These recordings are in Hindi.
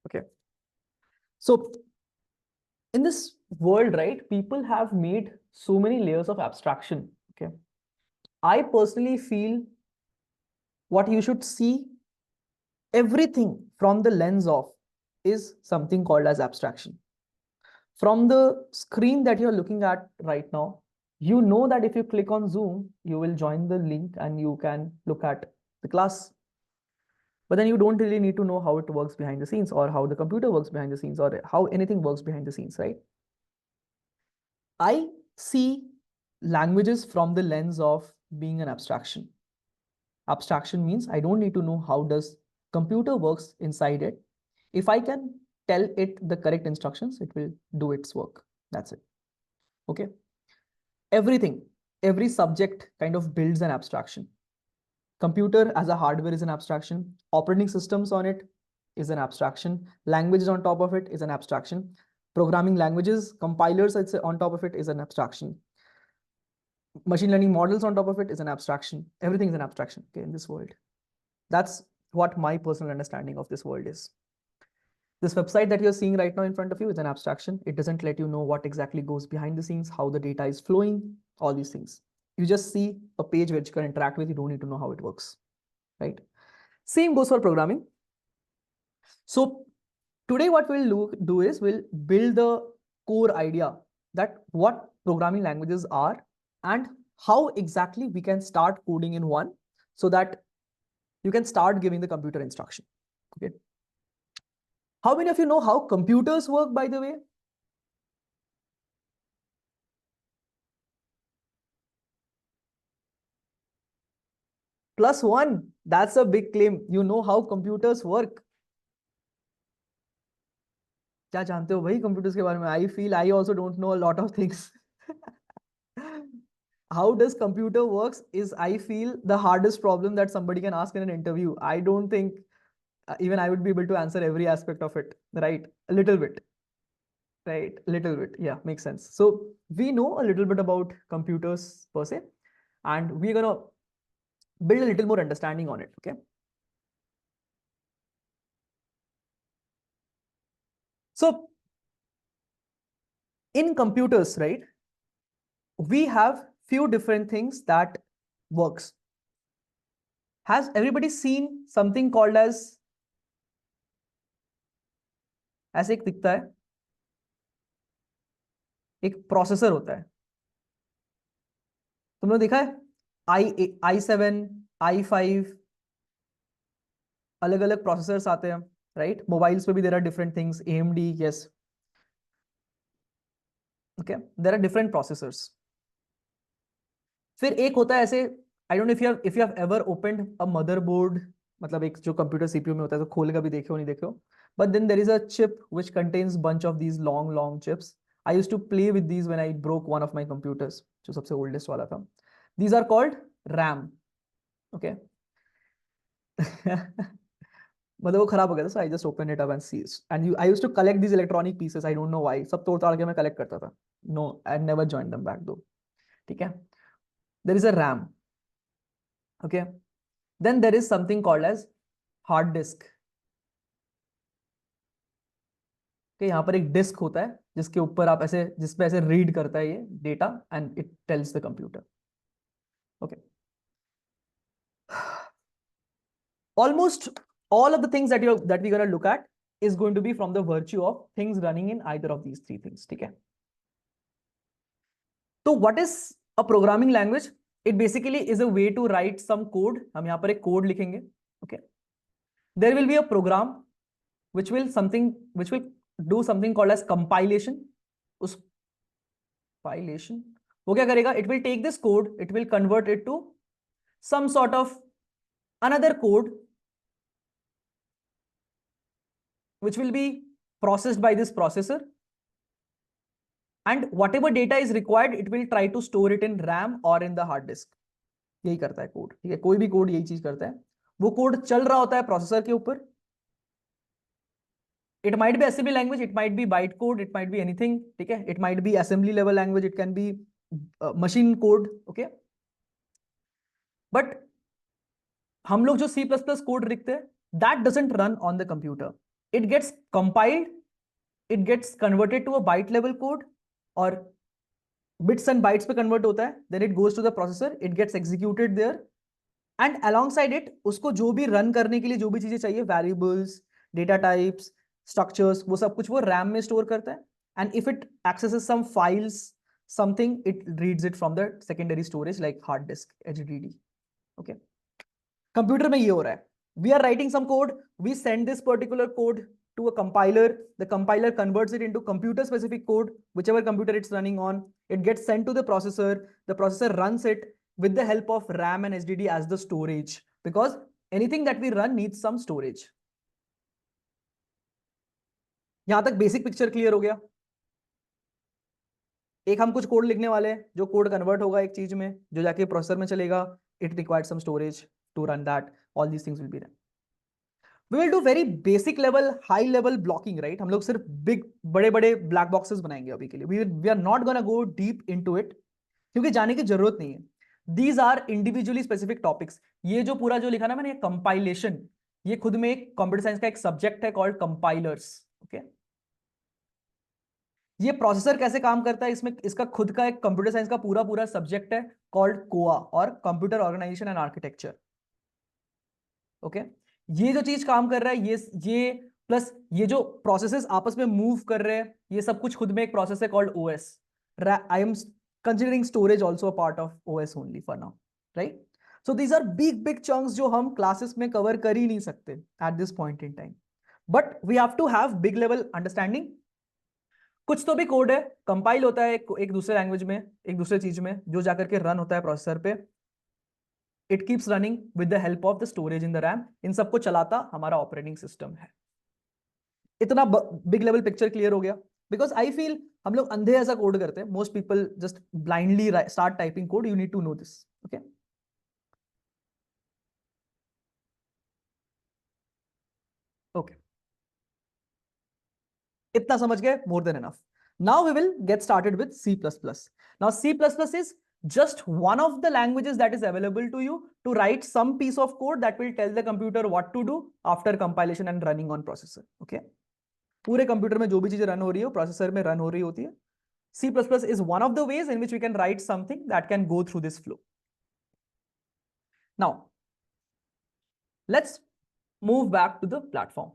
Okay. So in this world, right, people have made so many layers of abstraction. Okay. I personally feel what you should see everything from the lens of is something called as abstraction. From the screen that you're looking at right now, you know that if you click on Zoom, you will join the link and you can look at the class. But then you don't really need to know how it works behind the scenes, or how the computer works behind the scenes, or how anything works behind the scenes, right? I see languages from the lens of being an abstraction. Abstraction means I don't need to know how does computer works inside it. If I can tell it the correct instructions, it will do its work. That's it. Okay. Everything, every subject kind of builds an abstraction. Computer as a hardware is an abstraction. Operating systems on it is an abstraction. Languages on top of it is an abstraction. Programming languages, compilers on top of it is an abstraction. Machine learning models on top of it is an abstraction. Everything is an abstraction, okay, in this world. That's what my personal understanding of this world is. This website that you're seeing right now in front of you is an abstraction. It doesn't let you know what exactly goes behind the scenes, how the data is flowing, all these things. You just see a page which you can interact with. You don't need to know how it works, right? Same goes for programming. So today what we'll do is we'll build the core idea that what programming languages are and how exactly we can start coding in one so that you can start giving the computer instruction. Okay. How many of you know how computers work, by the way? +1. That's a big claim. You know how computers work. क्या जानते हो भाई computers के बारे में? I feel I also don't know a lot of things. How does computer works is, I feel, the hardest problem that somebody can ask in an interview. I don't think even I would be able to answer every aspect of it, right? A little bit. Right, little bit. Yeah, makes sense. So we know a little bit about computers per se, and we're gonna build a little more understanding on it. Okay. So in computers, right, we have few different things that works. Has everybody seen something called as ऐसे एक दिखता है, एक प्रोसेसर होता है, तुमने देखा है? i7, i5, अलग अलग प्रोसेसर्स आते हैं, राइट? मोबाइल्स पे भी there are different things, AMD, yes, okay, there are different processors. फिर एक होता है ऐसे, I don't know if you have ever opened a motherboard, मतलब एक जो कंप्यूटर सीपीयू में होता है, तो खोल के कभी देखे हो नहीं देखे हो, but then there is a chip which contains bunch of these long long chips. I used to play with these when I broke one of my computers, जो सबसे ओल्डेस्ट वाला था. These are called RAM. Okay. मतलब वो खराब हो गया था, so I just open it up and see, and you I used to collect these electronic pieces. I don't know why, सब तोड़ ताड़ के मैं कलेक्ट करता था. No, I never join them back though. ठीक है. There is a RAM. Okay. Then there is something called as hard disk. Okay, यहाँ पर एक डिस्क होता है जिसके ऊपर आप ऐसे, जिसपे ऐसे रीड करता है ये data and it tells the computer. Okay. Almost all of the things that we're going to look at is going to be from the virtue of things running in either of these three things. ठीक है. तो what is a programming language? It basically is a way to write some code. हम यहाँ पर एक कोड लिखेंगे. Okay. There will be a program which will do something called as compilation. उस compilation वो क्या करेगा? It will take this code, it will convert it to some sort of another code which will be processed by this processor, and whatever data is required it will try to store it in RAM or in the hard disk. यही करता है कोड. ठीक है, कोई भी कोड यही चीज करता है. वो कोड चल रहा होता है प्रोसेसर के ऊपर. It might be assembly language, it might be bytecode, it might be anything. ठीक है, it might be assembly level language, it can be machine code. Okay, but हम लोग जो C++ कोड लिखते हैं, that doesn't run on the computer. it gets compiled, it gets converted to a byte level code, और bits and bytes पे convert होता है, then it goes to the processor, it gets executed there, and alongside it उसको जो भी run करने के लिए जो भी चीजें चाहिए, variables, data types, structures, वो सब कुछ वो RAM में store करता है, and if it accesses some files, something, it reads it from the secondary storage like hard disk, HDD. Okay, computer में ये हो रहा है, we are writing some code, we send this particular code to a compiler, the compiler converts it into computer specific code, whichever computer it's running on, it gets sent to the processor runs it with the help of RAM and HDD as the storage, because anything that we run needs some storage. यहां तक बेसिक पिक्चर क्लियर हो गया? एक हम कुछ कोड लिखने वाले हैं, जो कोड कन्वर्ट होगा एक चीज में, जो जाके प्रोसेसर में चलेगा, it requires some storage to run that, all these things will be done. We will do very basic level, high level blocking, right? हम लोग सिर्फ big बड़े बड़े black boxes बनाएंगे अभी के लिए. We are not gonna go deep into it, क्योंकि जाने की जरूरत नहीं है. These are individually specific topics. ये जो पूरा जो लिखा ना मैंने compilation, ये खुद में एक कंप्यूटर साइंस का एक सब्जेक्ट है called compilers. Okay? ये प्रोसेसर कैसे काम करता है, इसमें इसका खुद का एक कंप्यूटर साइंस का पूरा पूरा सब्जेक्ट है कॉल्ड कोआ, और computer organisation and architecture. Okay, ये जो चीज काम कर रहा है, ये प्लस ये जो प्रोसेसेस आपस में मूव कर रहे हैं, ये सब कुछ खुद में एक प्रोसेस है called OS. I am considering storage also a part of OS only for now, right? So these are big big chunks जो हम क्लासेस में कवर कर ही नहीं सकते at this point in time, but we have to have big level understanding. कुछ तो भी कोड है, कंपाइल होता है एक दूसरे लैंग्वेज में, एक दूसरे चीज में, जो जाकर के रन होता है प्रोसेसर पे. It keeps running with the help of the storage in the RAM. इन सबको चलाता हमारा ऑपरेटिंग सिस्टम है. इतना बिग लेवल पिक्चर क्लियर हो गया? बिकॉज आई फील हम लोग अंधे ऐसा कोड करते हैं. Most people just blindly start typing code. You need to know this. Okay, okay, इतना समझ गए? More than enough. Now we will get started with C++. Now C++ is just one of the languages that is available to you to write some piece of code that will tell the computer what to do after compilation and running on processor. Okay, पूरे कंप्यूटर में जो भी चीजें रन हो रही है प्रोसेसर में रन हो रही होती है. C++ is one of the ways in which we can write something that can go through this flow. Now let's move back to the platform.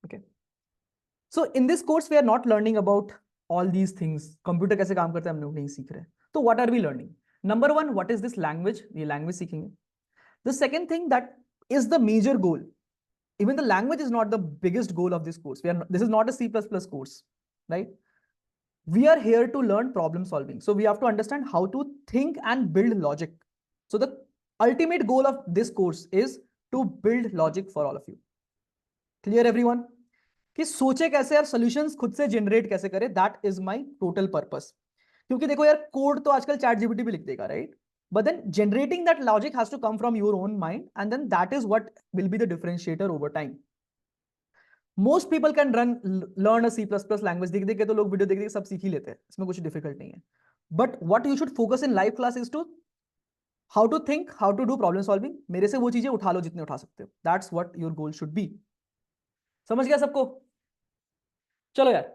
Okay, so in this course we are not learning about all these things. Computer कैसे काम करता है हम लोग नहीं सीख रहे. तो what are we learning? Number one, what is this language? ये language सीखेंगे. The second thing that is the major goal. Even the language is not the biggest goal of this course. This is not a C++ course, right? We are here to learn problem solving. So we have to understand how to think and build logic. So the ultimate goal of this course is to build logic for all of you. Clear everyone? कि सोचे कैसे यार, सॉल्यूशंस खुद से जनरेट कैसे करें. That is my total purpose. क्योंकि देखो यार, कोड तो आजकल चैट जीपीटी भी लिख देगा, right? But then generating that logic has to come from your own mind, and then that is what will be the differentiator over time. Most people can learn a C++ language. देख देख के तो लोग वीडियो देख देख सब सीख ही लेते हैं, इसमें कुछ डिफिकल्ट नहीं है. But what you should focus in live class is to how to think, how to do problem solving. मेरे से वो चीजें उठा लो जितने उठा सकते हो. That's what your goal should be. समझ गया सबको? चलो यार,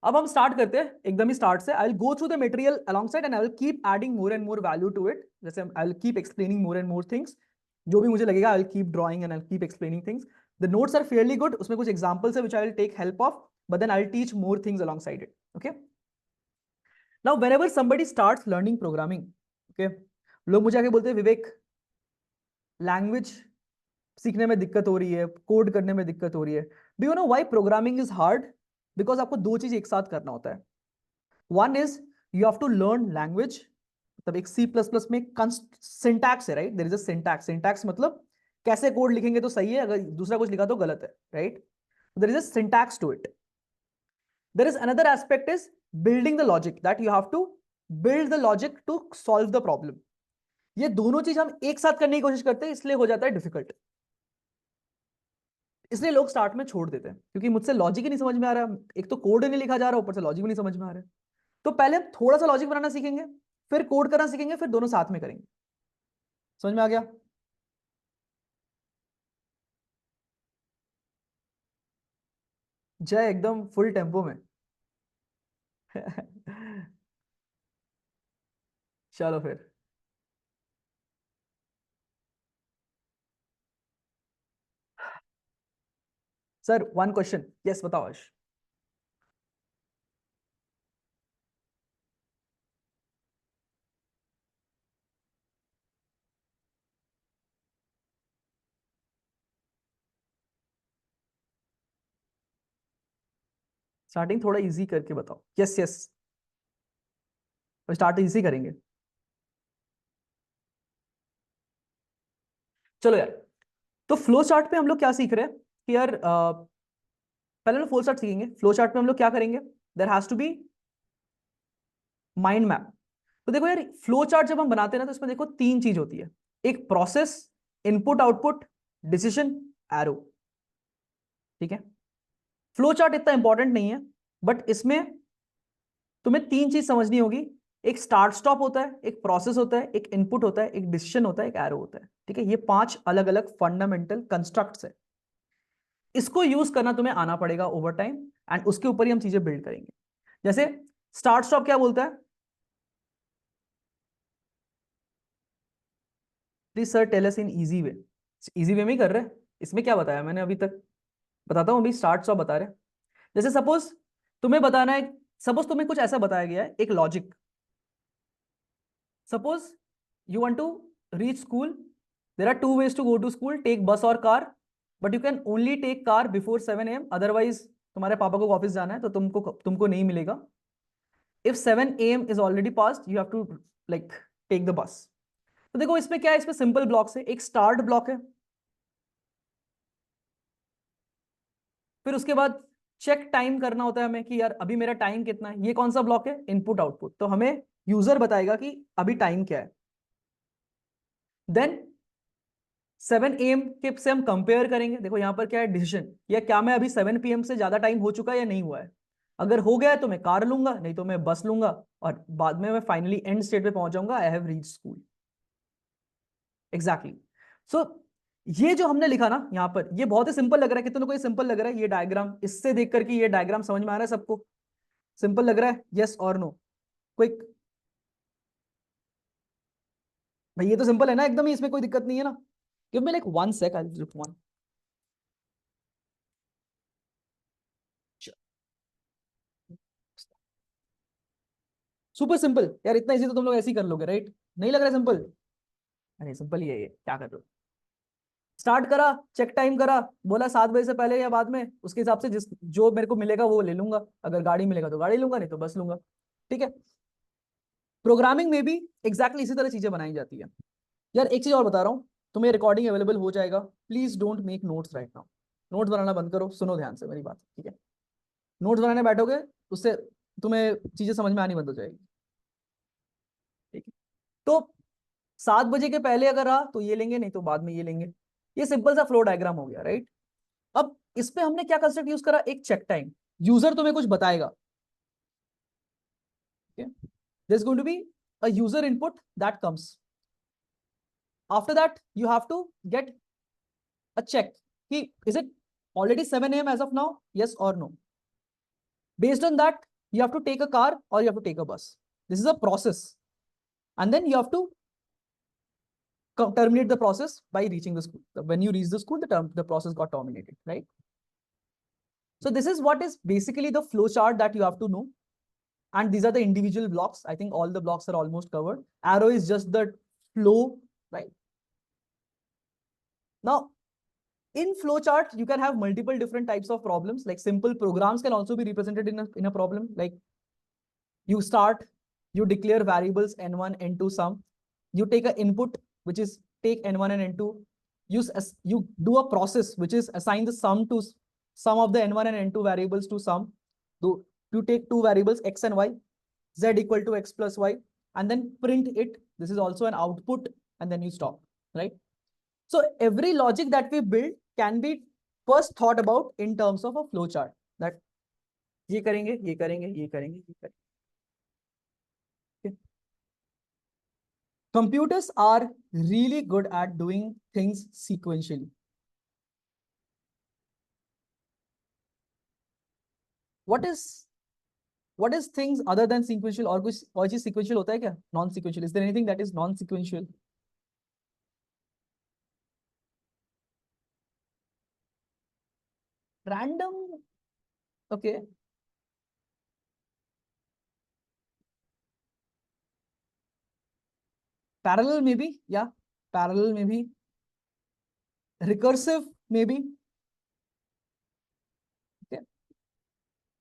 अब हम स्टार्ट करते हैं एकदम ही स्टार्ट से. I will go through the material alongside and I will keep adding more and more value to it. जैसे I will keep explaining more and more things. जो भी मुझे लगेगा I will keep drawing and I will keep explaining things. The notes are fairly good. उसमें कुछ एग्जांपल्स है which I will take help of, but then I will teach more things along side it. Okay, now whenever somebody starts learning programming, okay, लोग मुझे आके बोलते हैं विवेक, लैंग्वेज सीखने में दिक्कत हो रही है, कोड करने में दिक्कत हो रही है. Do you know why programming is hard? Because आपको दो चीज एक साथ करना होता है. One is you have to learn language. मतलब एक C++ में सिंटैक्स है, right? There is a syntax. Syntax मतलब कैसे कोड लिखेंगे तो सही है, अगर दूसरा कुछ लिखा तो गलत है, right? There is a syntax to it. There is another aspect is building the logic, that you have to build the logic to solve the problem. ये दोनों चीज हम एक साथ करने की कोशिश करते हैं, इसलिए हो जाता है डिफिकल्ट. इसलिए लोग स्टार्ट में छोड़ देते हैं, क्योंकि मुझसे लॉजिक ही नहीं समझ में आ रहा. एक तो कोड नहीं लिखा जा रहा, ऊपर से लॉजिक भी नहीं समझ में आ रहा है. तो पहले हम थोड़ा सा लॉजिक बनाना सीखेंगे, फिर कोड करना सीखेंगे, फिर दोनों साथ में करेंगे. समझ में आ गया? जय एकदम फुल टेम्पो में। चलो फिर। सर वन क्वेश्चन, यस बताओ आश। स्टार्टिंग थोड़ा इजी करके बताओ। यस यस, स्टार्ट इजी करेंगे। चलो यार, तो फ्लो चार्ट पे हम लोग क्या सीख रहे हैं कि यार पहले हम फ्लो चार्ट सीखेंगे। फ्लो चार्ट में हम लोग क्या करेंगे, there has to be mind map. तो देखो यार, फ्लो चार्ट जब हम बनाते हैं ना, तो इसमें देखो तीन चीज होती है। एक process, input output, decision, arrow. ठीक है। फ्लो चार्ट इतना इंपॉर्टेंट नहीं है, बट इसमें तुम्हें तीन चीज समझनी होगी। एक स्टार्ट स्टॉप होता है, एक प्रोसेस होता है, एक इनपुट होता है, एक डिसीजन होता है, एक एरो होता है। ठीक है, ये पांच अलग अलग फंडामेंटल कंस्ट्रक्ट्स है। इसको यूज करना तुम्हें आना पड़ेगा ओवर टाइम, एंड उसके ऊपर ही हम चीजें बिल्ड करेंगे। जैसे स्टार्ट स्टॉप क्या बोलता है? Please sir tell us in easy way. Easy way में ही कर रहे हैं। इसमें क्या बताया मैंने अभी तक? बताता हूं, अभी स्टार्ट स्टॉप बता रहे हैं। जैसे सपोज तुम्हें बताना है, सपोज तुम्हें कुछ ऐसा बताया गया है, एक logic. Suppose you want to reach school. There are two ways to go to school: take bus or car. But you can only take car before 7 a.m. Otherwise, तुम्हारे पापा को ऑफिस जाना है तो तुमको नहीं मिलेगा. If 7 a.m. is already passed, you have to like take the bus. तो देखो इसमें क्या है, इसमें सिंपल ब्लॉक्स है. एक स्टार्ट ब्लॉक है, फिर उसके बाद चेक टाइम करना होता है हमें कि यार अभी मेरा टाइम कितना है. ये कौन सा ब्लॉक है? Input output. तो हमें यूजर बताएगा कि अभी टाइम क्या है. देन 7 AM के से हम कंपेयर करेंगे. देखो यहां पर क्या है, डिसीजन. या क्या मैं अभी 7 PM से ज्यादा टाइम हो चुका है या नहीं हुआ है. अगर हो गया है तो मैं कार लूंगा, नहीं तो मैं बस लूंगा, और बाद में मैं फाइनली एंड स्टेट पे पहुंच जाऊंगा, I have reach school. Exactly. So ये जो हमने लिखा ना यहाँ पर, ये बहुत ही सिंपल लग रहा है. कितने को ये सिंपल लग रहा है? ये डायग्राम, इससे देख करके ये डायग्राम समझ में आ रहा है सबको? सिंपल लग रहा है, यस और नो? क्विक. भाई ये तो सिंपल है ना एकदम ही, इसमें कोई दिक्कत नहीं है ना. Give me like 1 sec, I will one. Super simple यार, इतना इजी तो तुम लोग ऐसे ही कर लोगे, राइट? नहीं लग रहा है सिंपल? अरे सिंपल ही है ये, क्या कर रहे हो? स्टार्ट करा, चेक टाइम करा, बोला 7 बजे से पहले या बाद में, उसके हिसाब से जिस जो मेरे को मिलेगा वो ले लूंगा. अगर गाड़ी मिलेगा तो गाड़ी लूंगा, नहीं तो बस लूंगा. ठीक है. प्रोग्रामिंग में भी एग्जैक्टली इसी तरह चीजें बनाई जाती है. यार एक चीज और बता रहा हूँ, तुम्हें रिकॉर्डिंग अवेलेबल हो जाएगा. Please don't make notes right now. Notes बनाना बंद करो, सुनो ध्यान से मेरी बात. ठीक है. नोट्स बनाने बैठोगे, उससे तुम्हें चीजें समझ में आनी बंद हो जाएगी. ठीक है. तो 7 बजे के पहले अगर रहा तो ये लेंगे, नहीं तो बाद में ये लेंगे. ये सिंपल सा फ्लो डायग्राम हो गया, राइट? अब इस पे हमने क्या कंसेप्ट यूज करा? एक चेक टाइम. यूजर तुम्हें कुछ बताएगा. There is going to be a user input that comes. After that you have to get a check कि is it already 7 AM as of now, yes और no. Based on that you have to take a car or you have to take a bus. This is a process, and then you have to terminate the process by reaching the school. When you reach the school, the process got terminated, right? So this is what is basically the flow chart that you have to know. And these are the individual blocks. I think all the blocks are almost covered. Arrow is just the flow, right? Now, in flowchart, you can have multiple different types of problems. Like simple programs can also be represented in a problem. Like you start, you declare variables n1, n2, sum. You take an input, which is take n1 and n2. You do a process, which is assign the sum to sum of the n1 and n2 variables to sum. You take two variables x and y, z equal to x plus y, and then print it. This is also an output, and then you stop, right? So every logic that we build can be first thought about in terms of a flow chart. That ये करेंगे, ये करेंगे, ये करेंगे, ये करेंगे. Okay. Computers are really good at doing things sequentially. What is things other than sequential? और कुछ और चीज सीक्वेंशियल होता है क्या? Non sequential, is there anything that is non sequential? Random, okay. Parallel में भी, या पैरेलल में भी, रिकर्सिव में भी, okay?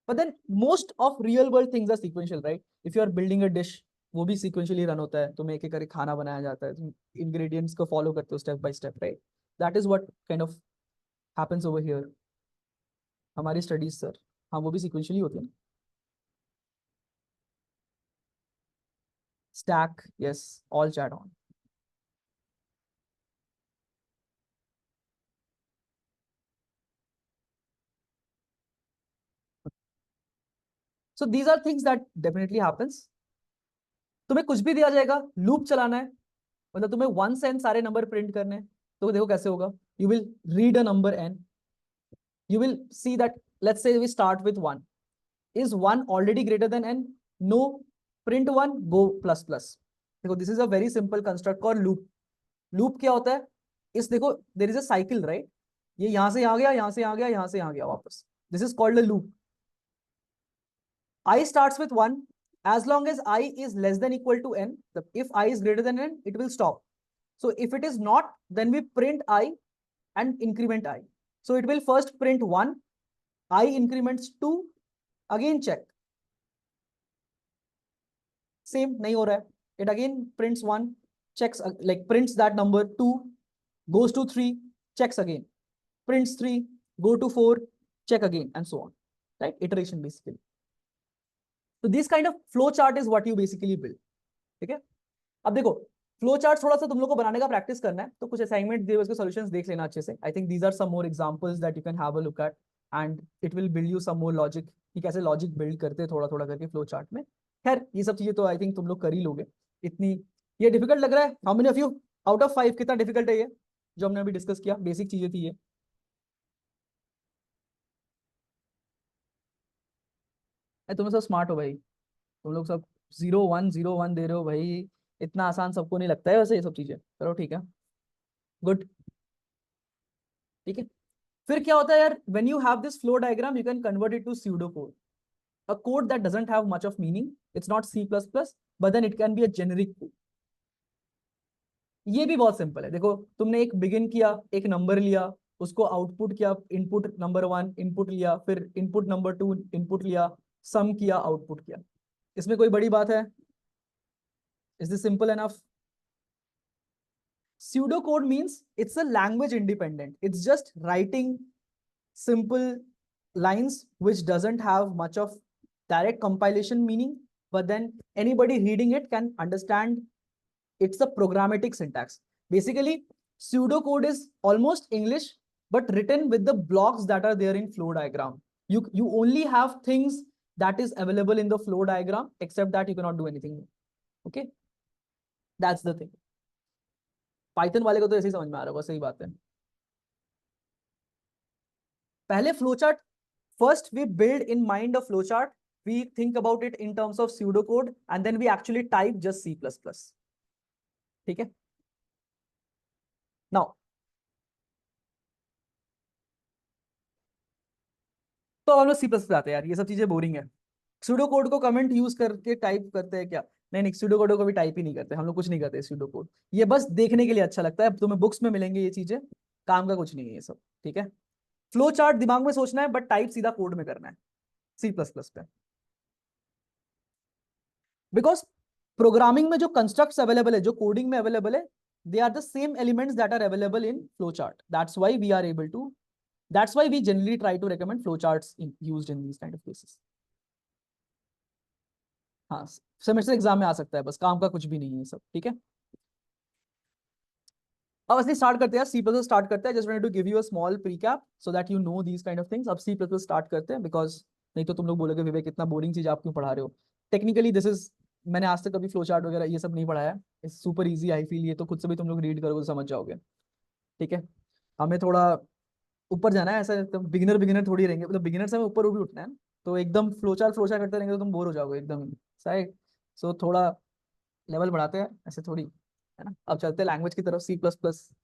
But then most of real world things are sequential, right? If you are building a dish, वो भी sequentially रन होता है, तुम्हें एक एक करके खाना बनाया जाता है, तुम ingredients को follow करते हो step by step, right? That is what kind of happens over here. हमारी studies, sir, हाँ वो भी sequentially होती है। Stack, yes, all chat on. So these are things that definitely happens. तुम्हें कुछ भी दिया जाएगा, लूप चलाना है, मतलब तुम्हें वन से एन सारे नंबर प्रिंट करने हैं, तो देखो कैसे होगा। You will read a number N, you will see that, let's say we start with 1. Is 1 already greater than n? No. Print 1, go plus plus. देखो this is a very simple construct called loop. Loop क्या होता है? इस देखो there is a cycle, right? ये यहां से यहाँ गया, यहां से यहाँ गया, यहां से यहाँ गया वापस. This is called a loop. I starts with 1. As long as I is less than equal to n, if I is greater than n, it will stop. So if it is not, then we print I and increment I. So it will first print 1, I increments 2, again check. Same नहीं हो रहा है. It again prints 1, checks, like prints that number, 2, goes to 3, checks again, prints 3, go to 4, check again, and so on. Right? Iteration basically. So this kind of flow chart is what you basically build. ठीक है? अब देखो फ्लो चार्ट थोड़ा सा तुम लोग को बनाने का प्रैक्टिस करना है, तो कुछ असाइनमेंट दिए उसके सॉल्यूशंस देख लेना अच्छे से. I think these are some more examples that you can have a look at, and it will build you some more logic कि कैसे लॉजिक बिल्ड करते हैं थोड़ा थोड़ा करके फ्लो चार्ट में. खैर ये सब चीजें तो आई थिंक तुम लोग कर ही लोगे. इतनी ये डिफिकल्ट लग रहा है? How many of you out of 5 कितना डिफिकल्ट है ये जो हमने अभी डिस्कस किया? बेसिक चीजें थी ये. तुम सब स्मार्ट हो भाई, तुम लोग सब 0 1 0 1 दे रहे हो भाई. इतना आसान सबको नहीं लगता है वैसे ये सब चीजें. चलो ठीक है, गुड. ठीक है, फिर क्या होता है यार, when you have this flow diagram you can convert it to pseudo code, a code that doesn't have much of meaning. It's not C++, but then it can be a generic code. ये भी बहुत सिंपल है. देखो तुमने एक बिगिन किया, एक नंबर लिया, उसको आउटपुट किया, इनपुट नंबर 1 इनपुट लिया, फिर इनपुट नंबर 2 इनपुट लिया, सम किया, आउटपुट किया. इसमें कोई बड़ी बात है? Is this simple enough? Pseudocode means it's a language independent. It's just writing simple lines which doesn't have much of direct compilation meaning, but then anybody reading it can understand it's a programmatic syntax. Basically, pseudocode is almost English, but written with the blocks that are there in flow diagram. You only have things that is available in the flow diagram, except that you cannot do anything. Okay, that's the thing. Python वाले को तो ऐसे ही समझ में आ रहा होगा, सही बात है. पहले flow chart, first we build in mind a flow chart, we think about it in terms of pseudo code, and then we actually type just C++. ठीक है, नाउ तो हम लोग C++ आते हैं यार. ये सब चीजें बोरिंग है. स्यूडो कोड को कमेंट यूज करके टाइप करते हैं क्या? नहीं नहीं, स्यूडो कोड को भी टाइप ही नहीं करते हम लोग, कुछ नहीं करते स्यूडो कोड. ये बस देखने के लिए अच्छा लगता है, तुम्हें बुक्स में मिलेंगे ये चीजें, काम का कुछ नहीं है ये सब. ठीक है, फ्लो चार्ट दिमाग में सोचना है, बट टाइप सीधा कोड में करना है C++ पे. बिकॉज प्रोग्रामिंग में जो कंस्ट्रक्ट्स अवेलेबल है, जो कोडिंग में अवेलेबल है, they are the same elements that are available in flow chart. That's why we are able to, that's why we generally try to recommend flow charts used in these kind of cases. हाँ, सेमेस्टर एग्जाम में आ सकता है, बस काम का कुछ भी नहीं है सब. ठीक है, अब असली स्टार्ट करते हैं. C++ स्टार्ट करते हैं. Just wanted to give you a small precap so that you know these kind of things. अब C++ स्टार्ट करते हैं, बिकॉज नहीं तो तुम लोग बोलोगे विवेक इतना बोरिंग चीज आप क्यों पढ़ा रहे हो. टेक्निकली दिस इज, मैंने आज तक कभी फ्लो चार्ट वगैरह ये सब नहीं पढ़ाया. It's super easy I feel. ये तो खुद से भी तुम लोग रीड करोगे तो समझ जाओगे. ठीक है, हमें थोड़ा ऊपर जाना है, ऐसा बिगिनर बिगिनर थोड़ी रहेंगे, मतलब बिगिनर से हमें ऊपर भी उठना है. तो एकदम फ्लोचार करते रहेंगे तो तुम बोर हो जाओगे एकदम ही, सही। सो थोड़ा लेवल बढ़ाते हैं, ऐसे थोड़ी, है ना। अब चलते हैं लैंग्वेज की तरफ, C++,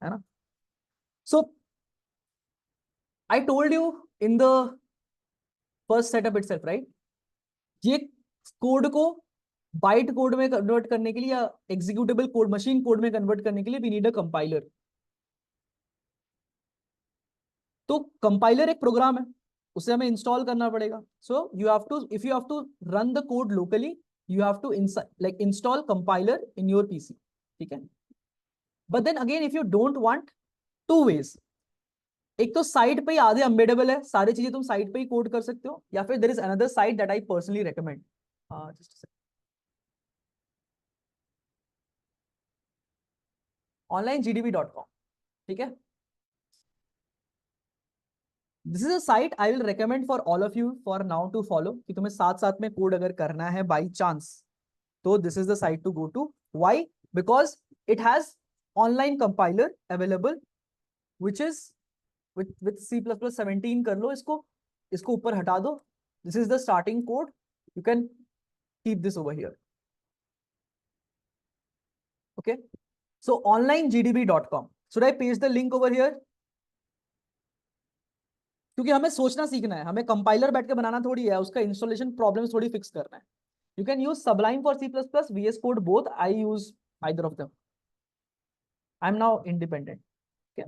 है ना। So I told you in the first setup itself, right, ये कोड को बाइट कोड में कन्वर्ट करने के लिए या एग्जीक्यूटेबल कोड, मशीन कोड में कन्वर्ट करने के लिए वी नीड अ कंपाइलर। तो कंपाइलर एक प्रोग्राम है, उसे हमें इंस्टॉल करना पड़ेगा। So you have to, if you have to run the code locally, you have to like install compiler in your PC, ठीक है। But then again if you don't want, two ways, एक तो साइट पे ही आधे एम्बेडेबल है, सारी चीजें तुम साइट पे ही कोड कर सकते हो, या फिर there is another site that I personally recommend, just onlinegdb.com, ठीक है। This is a site I will recommend for all of you for now to follow, कि तुम्हें साथ साथ में कोड अगर करना है बाई चांस, तो this is the site to go to. Why? Because it has online compiler available which is with C++17 कर लो इसको, इसको ऊपर हटा दो, this is the starting code, you can keep this over here, okay. So onlinegdb.com, should I paste the link over here? क्योंकि हमें सोचना सीखना है, हमें कंपाइलर बैठ के बनाना थोड़ी है, उसका इंस्टॉलेशन प्रॉब्लम थोड़ी फिक्स करना है। You can use Sublime for C++, VS Code both, I use either of them, I'm now independent, okay,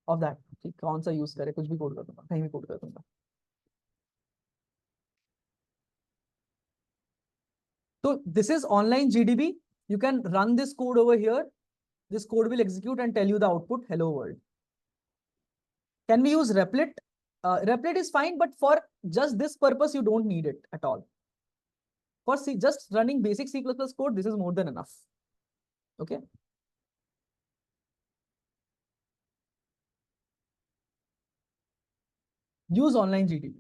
of that, कि कौन सा यूज करे, कुछ भी कोड कर दूंगा, कहीं भी कोड कर दूंगा। तो this is onlinegdb, you can run this code over here, this code will execute and tell you the output, hello world. Can we use Replit? Replit is fine, but for just this purpose, you don't need it at all. For just running basic C++ code, this is more than enough. Okay. Use onlinegdb.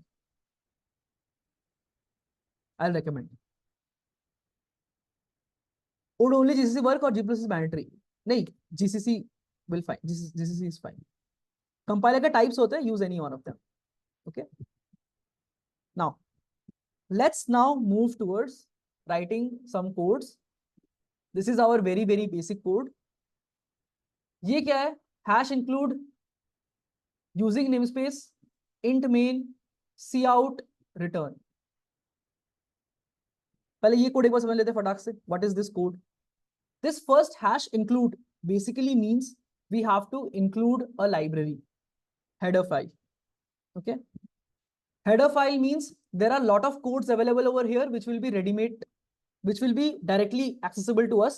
I'll recommend. Would only GCC work or G++ is mandatory? नहीं, GCC will fine. GCC is fine. Compiler के types होते हैं, use any one of them. Okay. Now, let's now move towards writing some codes. This is our very basic code. ये क्या है? Hash include using namespace int main cout return. पहले ये कोड एक बार समझ लेते हैं फटाक से. What is this code? This first hash include basically means we have to include a library header file. Okay. Header file means there are a lot of codes available over here which will be ready-made, which will be directly accessible to us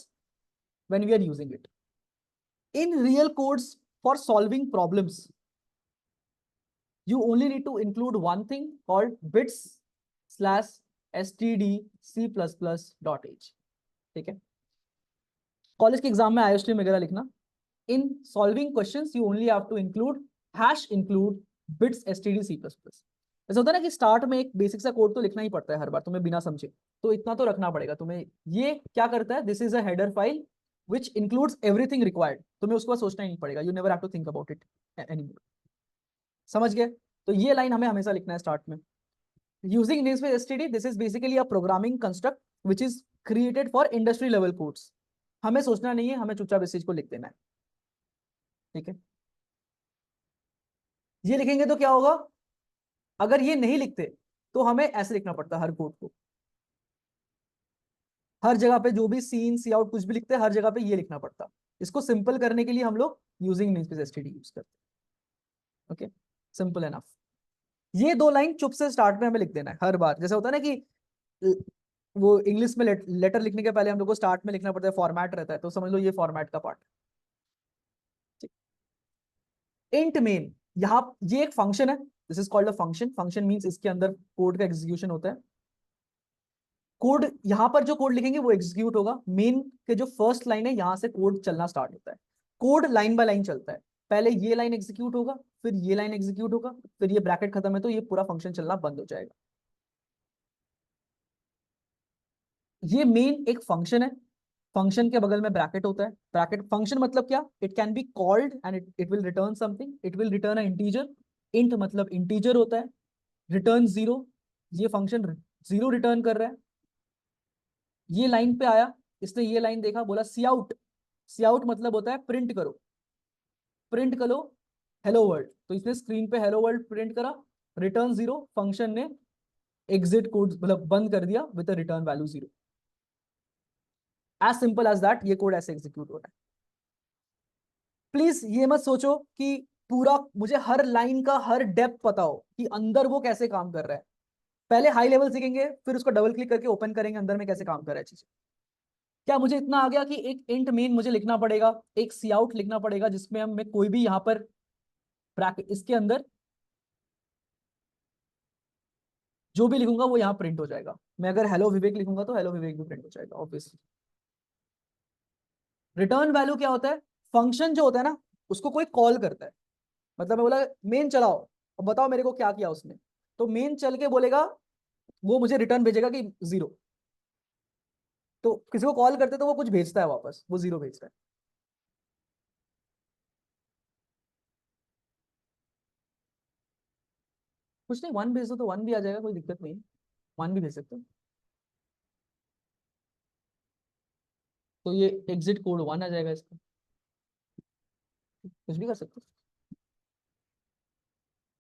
when we are using it. In real codes for solving problems, you only need to include one thing called bits/stdc++.h. ठीक है. कॉलेज के एग्जाम में IOSTream वगैरह लिखना. In solving questions, you only have to include #include bits std++. ऐसा होता है ना कि स्टार्ट में एक बेसिक सा कोड तो लिखना ही पड़ता है हर बार, तुम्हें बिना समझे, तो इतना तो रखना पड़ेगा तुम्हें. ये क्या करता है? This is a header file which includes everything required. तुम्हें उसके बाद सोचना ही नहीं पड़ेगा. You never have to think about it anymore. समझ गए? तो ये लाइन हमें हमेशा लिखना है स्टार्ट में. Using namespace std, this is basically a programming construct which is created for industry level codes. हमें सोचना नहीं है, हमें चुपचाप इस चीज को लिख देना है. ठीक है. ये लिखेंगे तो क्या होगा? अगर ये नहीं लिखते तो हमें ऐसे लिखना पड़ता हर कोड को. हर जगह पे जो भी सीन सी आउट कुछ भी लिखते हैं, हर जगह पे ये लिखना पड़ता. इसको सिंपल करने के लिए हम लोग यूजिंग नेमस्पेस std यूज करते हैं. Okay, simple enough. ये दो लाइन चुप से स्टार्ट में हमें लिख देना है हर बार. जैसे होता है ना कि वो इंग्लिश में लेटर लिखने के पहले हम लोग को स्टार्ट में लिखना पड़ता है, फॉर्मेट रहता है, तो समझ लो ये फॉर्मेट का पार्ट. इंट मेन, यहाँ ये एक फंक्शन है. This is called a function. Function means इसके अंदर कोड का एग्जीक्यूशन होता है. कोड यहां पर जो कोड लिखेंगे वो एग्जीक्यूट होगा. मेन के जो फर्स्ट लाइन है यहां से कोड चलना स्टार्ट होता है. कोड लाइन बाय लाइन चलता है. पहले ये लाइन एग्जीक्यूट होगा, फिर ये लाइन एग्जीक्यूट होगा, फिर ये ब्रैकेट खत्म है तो ये पूरा फंक्शन चलना बंद हो जाएगा. ये मेन एक फंक्शन है. फंक्शन के बगल में ब्रैकेट होता है. ब्रैकेट फंक्शन मतलब क्या? It can be called and it will return something. It will return a integer. Int मतलब इंटीजर होता है. रिटर्न जीरो, ये फंक्शन जीरो रिटर्न कर रहा है। ये लाइन पे आया, इसने ये लाइन देखा, बोला सी आउट। सी आउट मतलब होता है प्रिंट करो, प्रिंट करो हेलो वर्ल्ड। तो इसने स्क्रीन पे हेलो वर्ल्ड प्रिंट करा। रिटर्न जीरो, फंक्शन ने एग्जिट कोड मतलब बंद कर दिया with return value zero. As simple as that, ये कोड ऐसे एग्जीक्यूट हो रहा है। प्लीज ये मत सोचो कि पूरा मुझे हर लाइन का हर डेप्थ पता हो कि अंदर वो कैसे काम कर रहा है। पहले हाई लेवल सीखेंगे, फिर उसको डबल क्लिक करके ओपन करेंगे अंदर में कैसे काम कर रहा है चीज। क्या मुझे इतना आ गया कि एक इंट मेन मुझे लिखना पड़ेगा, एक सी आउट लिखना पड़ेगा, जिसमें हम मैं कोई भी यहां पर ब्रैकेट इसके अंदर जो भी लिखूंगा वो यहाँ प्रिंट हो जाएगा। मैं अगर हेलो विवेक लिखूंगा तो हेलो विवेक भी प्रिंट हो जाएगा ऑब्वियसली। रिटर्न वैल्यू क्या होता है? फंक्शन जो होता है ना, उसको कोई कॉल करता है। मतलब मैं बोला मेन चलाओ और बताओ मेरे को क्या किया उसने, तो मेन चल के बोलेगा, वो मुझे रिटर्न भेजेगा कि जीरो। तो किसी को कॉल करते तो वो कुछ भेजता है वापस, वो जीरो भेजता है। कुछ नहीं, वन भेज दो तो वन भी आ जाएगा, कोई दिक्कत नहीं। वन भी भेज सकते हो। तो ये एग्जिट कोड वन आ जाएगा इसका, कुछ भी कर सकते हो।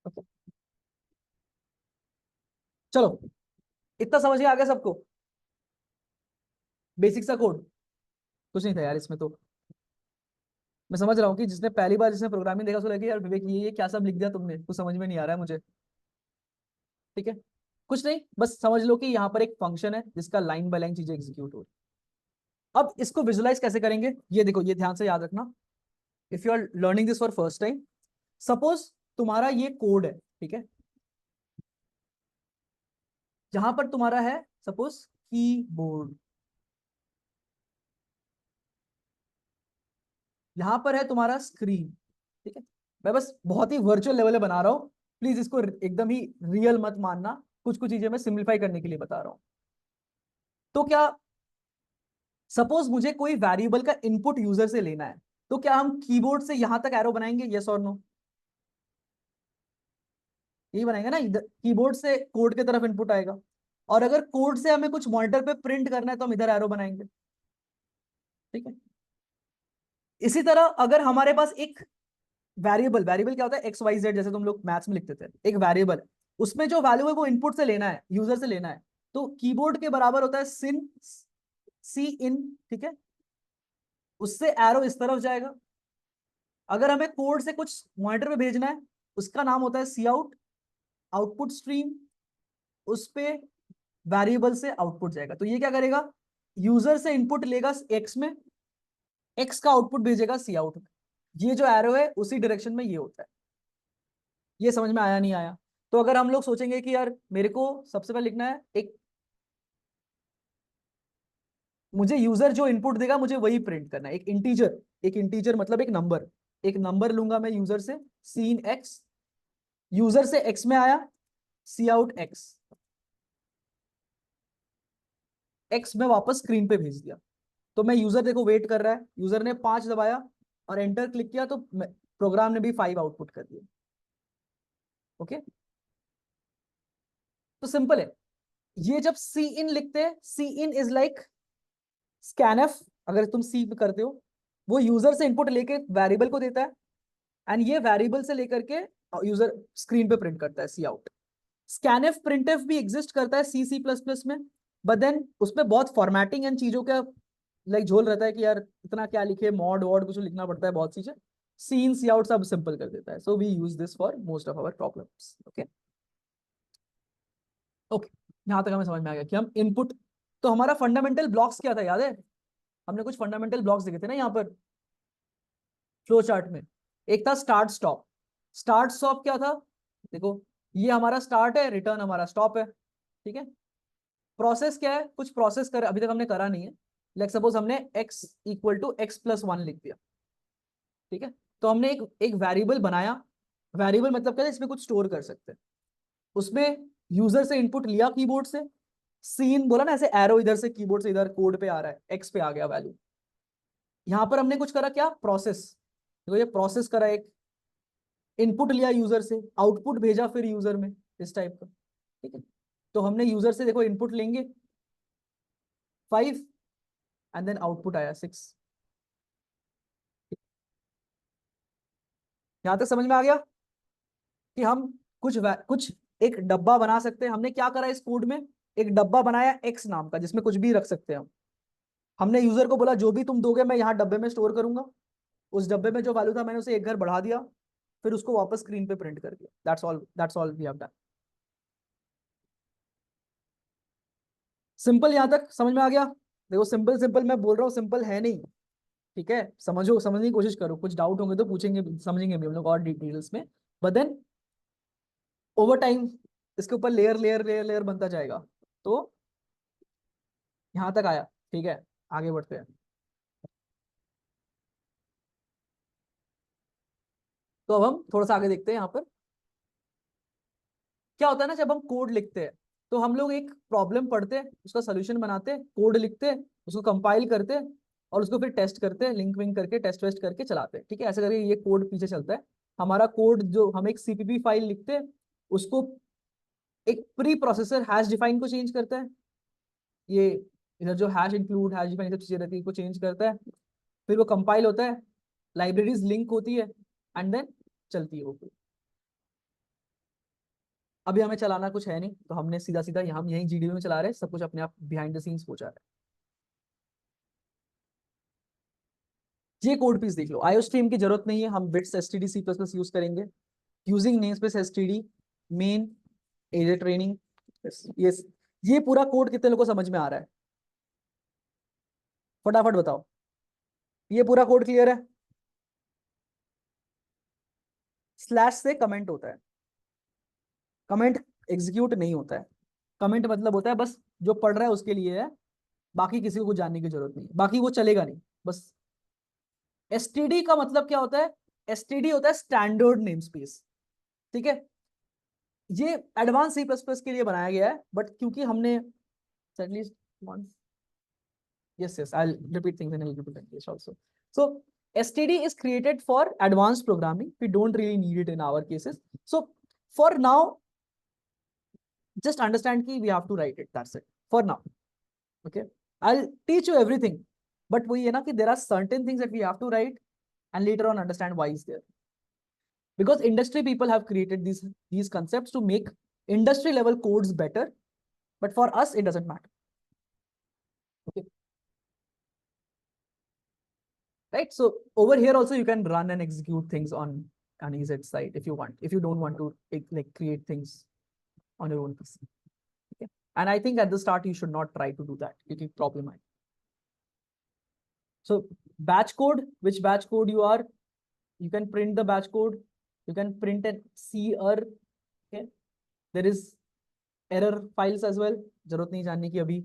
ओके, चलो, इतना समझ में आ गया सबको? बेसिक सा कोड कुछ नहीं था यार इसमें तो। मैं समझ रहा हूँ कि जिसने पहली बार जिसने प्रोग्रामिंग देखा उसको लगे यार विवेक ये क्या सब लिख दिया तुमने, कुछ समझ में नहीं आ रहा है मुझे। ठीक है, कुछ नहीं, बस समझ लो कि यहाँ पर एक फंक्शन है जिसका लाइन बाय लाइन चीजें एग्जीक्यूट हो रही। अब इसको विजुलाइज कैसे करेंगे, ये देखो, ये ध्यान से याद रखना। If you are learning this for first time, suppose तुम्हारा ये कोड है, ठीक है, जहां पर तुम्हारा है सपोज कीबोर्ड, यहां पर है तुम्हारा स्क्रीन। ठीक है, मैं बस बहुत ही वर्चुअल लेवल पे बना रहा हूं, प्लीज इसको एकदम ही रियल मत मानना, कुछ कुछ चीजें मैं सिंप्लीफाई करने के लिए बता रहा हूं। तो क्या, सपोज मुझे कोई वेरिएबल का इनपुट यूजर से लेना है, तो क्या हम कीबोर्ड से यहां तक एरो बनाएंगे, यस और नो? यही बनाएंगे ना, कीबोर्ड से कोड की तरफ इनपुट आएगा। और अगर कोड से हमें कुछ मॉनिटर पे प्रिंट करना है तो हम इधर एरो बनाएंगे। ठीक है, इसी तरह अगर हमारे पास एक वेरिएबल, वेरिएबल क्या होता है, एक्स वाई जेड, जैसे तुम लोग मैथ्स में लिखते थे, एक वेरिएबल, उसमें जो वैल्यू है वो इनपुट से लेना है, यूजर से लेना है, तो कीबोर्ड के बराबर होता है सिन, सी इन। ठीक है, उससे एरो इस तरफ जाएगा। अगर हमें कोड से कुछ मॉनिटर पे भेजना है, उसका नाम होता है सी आउट, आउटपुट स्ट्रीम, उस पे वेरिएबल से आउटपुट जाएगा। तो ये क्या करेगा, यूजर से इनपुट लेगा एक्स में, एक्स का आउटपुट भेजेगा सी आउट में। ये जो एरो है उसी डायरेक्शन में ये होता है। ये समझ में आया नहीं आया? तो अगर हम लोग सोचेंगे कि यार मेरे को सबसे पहले लिखना है एक, मुझे यूजर जो इनपुट देगा मुझे वही प्रिंट करना है, एक इंटीजर, एक इंटीजर मतलब एक नंबर, एक नंबर लूंगा मैं यूजर से, सीन एक्स, यूजर से एक्स में आया, सी आउट एक्स, एक्स में वापस स्क्रीन पे भेज दिया। तो मैं यूजर देखो वेट कर रहा है, यूजर ने 5 दबाया और एंटर क्लिक किया तो प्रोग्राम ने भी 5 आउटपुट कर दिया। ओके, तो सिंपल है। ये जब सी इन लिखते हैं, सी इन इज लाइक स्कैनफ, अगर तुम सी करते हो, वो यूजर से इनपुट लेके वेरिएबल को देता है, एंड ये वेरिएबल से लेकर के यूजर स्क्रीन पे प्रिंट करता है सी आउट। स्कैनफ प्रिंटफ भी एग्जिस्ट करता है सी सी प्लस प्लस में, बट देन उसमें बहुत फॉर्मेटिंग एंड चीजों का लाइक झोल रहता है कि यार इतना क्या लिखे, मॉड वॉड कुछ लिखना पड़ता है, बहुत चीजें। सीन सी आउट सब सिंपल कर देता है, so we use this for most of our problems. Okay, okay, यहां तक हमें समझ में आ गया कि हम इनपुट, तो हमारा फंडामेंटल ब्लॉक्स क्या था याद है? हमने कुछ फंडामेंटल ब्लॉक्स देखे थे ना यहाँ पर फ्लो चार्ट में। एक था स्टार्ट स्टॉप। स्टार्ट स्टॉप क्या था, देखो, ये हमारा स्टार्ट है, रिटर्न हमारा स्टॉप है। ठीक है, प्रोसेस क्या है, कुछ प्रोसेस कर अभी तक हमने करा नहीं है। लाइक सपोज हमने x equal to x plus one लिख दिया। ठीक है, तो हमने एक एक वेरिएबल बनाया। वेरिएबल मतलब क्या है, इसमें कुछ स्टोर कर सकते हैं। उसमें यूजर से इनपुट लिया कीबोर्ड से, सीन बोला ना, ऐसे एरो इधर से कीबोर्ड से इधर कोड पे आ रहा है, एक्स पे आ गया वैल्यू। यहां पर हमने कुछ करा क्या, प्रोसेस, देखो ये प्रोसेस करा, एक इनपुट लिया यूजर से, आउटपुट भेजा फिर यूजर में। इस टाइप का, ठीक है। तो हमने यूजर से देखो इनपुट लेंगे 5 एंड देन आउटपुट आया 6। यहां तक समझ में आ गया कि हम कुछ एक डब्बा बना सकते हैं। हमने क्या करा इस कोड में, एक डब्बा बनाया एक्स नाम का जिसमें कुछ भी रख सकते हैं हम। हमने यूजर को बोला जो भी तुम दोगे मैं यहाँ डब्बे में स्टोर करूंगा। उस डब्बे में जो वैल्यू था मैंने उसे एक घर बढ़ा दिया, फिर उसको वापस स्क्रीन पे प्रिंट कर दिया। That's all we have done. Simple, यहां तक समझ में आ गया। देखो सिंपल सिंपल मैं बोल रहा हूँ, सिंपल है नहीं, ठीक है। समझने की कोशिश करो, कुछ डाउट होंगे तो पूछेंगे, समझेंगे भी हम लोग और डिटेल्स में। बट देन ओवर टाइम इसके ऊपर लेयर लेयर लेयर लेयर बनता जाएगा। तो यहां तक आया, ठीक है। आगे बढ़ते हैं। तो अब हम थोड़ा सा आगे देखते हैं। यहाँ पर क्या होता है ना, जब हम कोड लिखते हैं तो हम लोग एक प्रॉब्लम पढ़ते हैं, उसका सोल्यूशन बनाते हैं, कोड लिखते हैं, उसको कंपाइल करते हैं और उसको फिर टेस्ट करते हैं, लिंक विंक करके टेस्ट वेस्ट करके चलाते हैं, ठीक है। ऐसे करके ये कोड पीछे चलता है। हमारा कोड जो हम एक सीपीपी फाइल लिखते हैं, उसको एक प्री प्रोसेसर हैश डिफाइन को चेंज करता है। ये इधर जो हैश इंक्लूड हैश डिफाइन सब चीजें रहती है को चेंज करता है। फिर वो कंपाइल होता है, लाइब्रेरीज लिंक होती है एंड देन चलती है वो। अभी हमें चलाना कुछ है नहीं, तो हमने सीधा सीधा हम यहीं जीडीबी में चला रहे हैं, सब कुछ अपने आप बिहाइंड द सीन्स हो जा रहा है। ये कोड पीस देख लो, आईओ स्ट्रीम की जरूरत नहीं है, हम bits STD C plus plus use करेंगे using namespace STD main एजे ट्रेनिंग। ये ये पूरा कोड कितने लोगों को समझ में आ रहा है, फटाफट बताओ। ये पूरा कोड क्लियर है। स्लैश से कमेंट होता है, कमेंट एग्जीक्यूट नहीं होता है। कमेंट मतलब होता है बस जो पढ़ रहा है उसके लिए है, बाकी किसी को कुछ जानने की जरूरत नहीं, बाकी वो चलेगा नहीं बस। एसटीडी का मतलब क्या होता है, एसटीडी होता है स्टैंडर्ड नेम स्पेस, ठीक है। ये एडवांस सी प्लस प्लस के लिए बनाया गया है, बट क्योंकि हमने at least yes I'll repeat things in a little bit English also. So std is created for advanced programming, we don't really need it in our cases. So for now just understand ki we have to write it, that's it for now, okay. I'll teach you everything, but we you know ki there are certain things that we have to write and later on understand why is there, because industry people have created these concepts to make industry level codes better, but for us it doesn't matter, okay, right. So over here also you can run and execute things on an EZ site if you want, if you don't want to like create things on your own PC, okay. And I think at the start you should not try to do that, it will problem. So batch code, which batch code you are, you can print the batch code, you can print an CR, okay. There is error files as well, जरूरत नहीं जानने की अभी.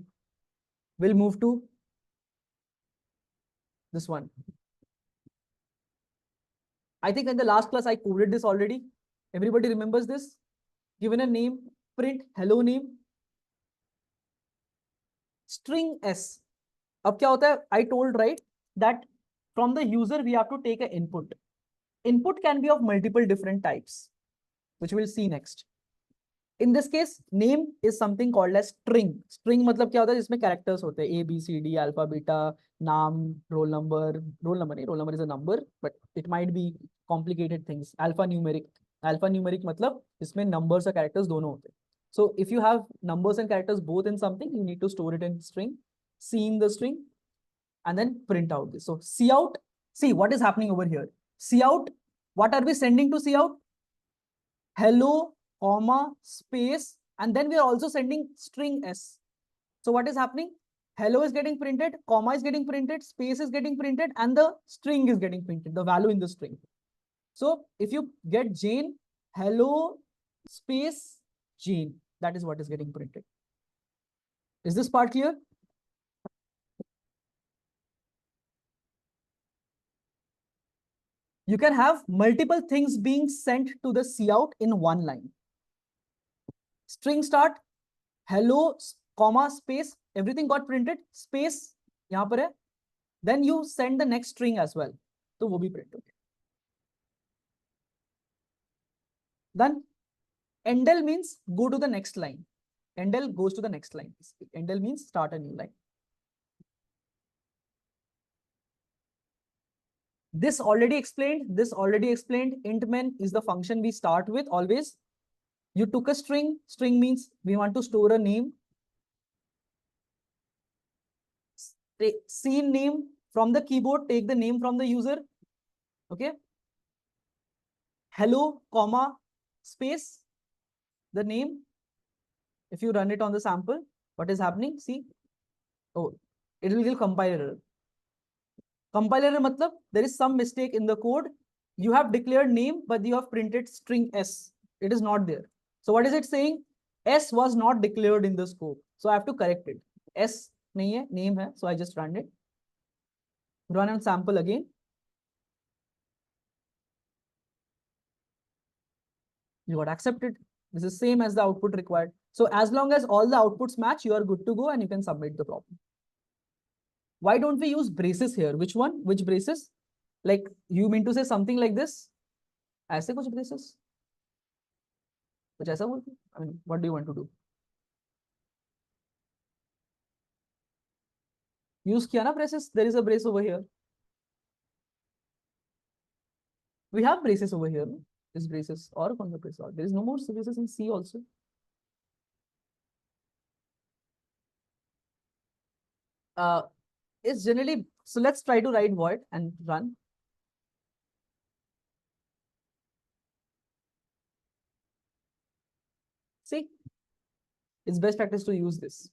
We'll move to this one. I think in the last class I coded this already. Everybody remembers this. Given a name, print hello name, string s. अब क्या होता है, I told right that from the user we have to take an input. Input can be of multiple different types, which we'll see next. In this case, name is something called as string. String मतलब क्या होता है, जिसमें characters होते हैं A B C D alpha beta, नाम, रोल नंबर नहीं, roll number is a number but it might be complicated things. Alpha numeric मतलब इसमें numbers और characters दोनों होते हैं. So if you have numbers and characters both in something, you need to store it in string, see in the string, and then print out this. So see out, see what is happening over here. See out, what are we sending to see out? Hello, comma, space, and then we are also sending string s. So what is happening? Hello is getting printed, comma is getting printed, space is getting printed, and the string is getting printed, the value in the string. So if you get Jane, hello, space, Jane, that is what is getting printed. Is this part clear? You can have multiple things being sent to the cout in one line. String start, hello, comma, space, everything got printed, space यहाँ पर है, then you send the next string as well, तो वो भी print हो गया. Done. Endel means go to the next line. Endel goes to the next line. Endel means start a new line. This already explained. Int main is the function we start with always. You took a string. String means we want to store a name. Scene name from the keyboard. Take the name from the user. Okay. Hello, comma, space, the name. If you run it on the sample, what is happening? See, oh, it will give compiler error. Compiler error matlab there is some mistake in the code. You have declared name, but you have printed string s. It is not there. So what is it saying? S was not declared in the scope. So I have to correct it. S nahi hai, name hai. So I just run it. Run and sample again. You got accepted. This is same as the output required. So as long as all the outputs match, you are good to go and you can submit the problem. Why don't we use braces here? Which one? Which braces? Like you mean to say something like this? ऐसे कुछ braces? कुछ ऐसा बोलते? I mean, what do you want to do? Use किया ना braces? There is a brace over here. We have braces over here. No? This braces or कौन सा brace? There is no more braces in C also. It's generally, so let's try to write void and run. See, it's best practice to use this.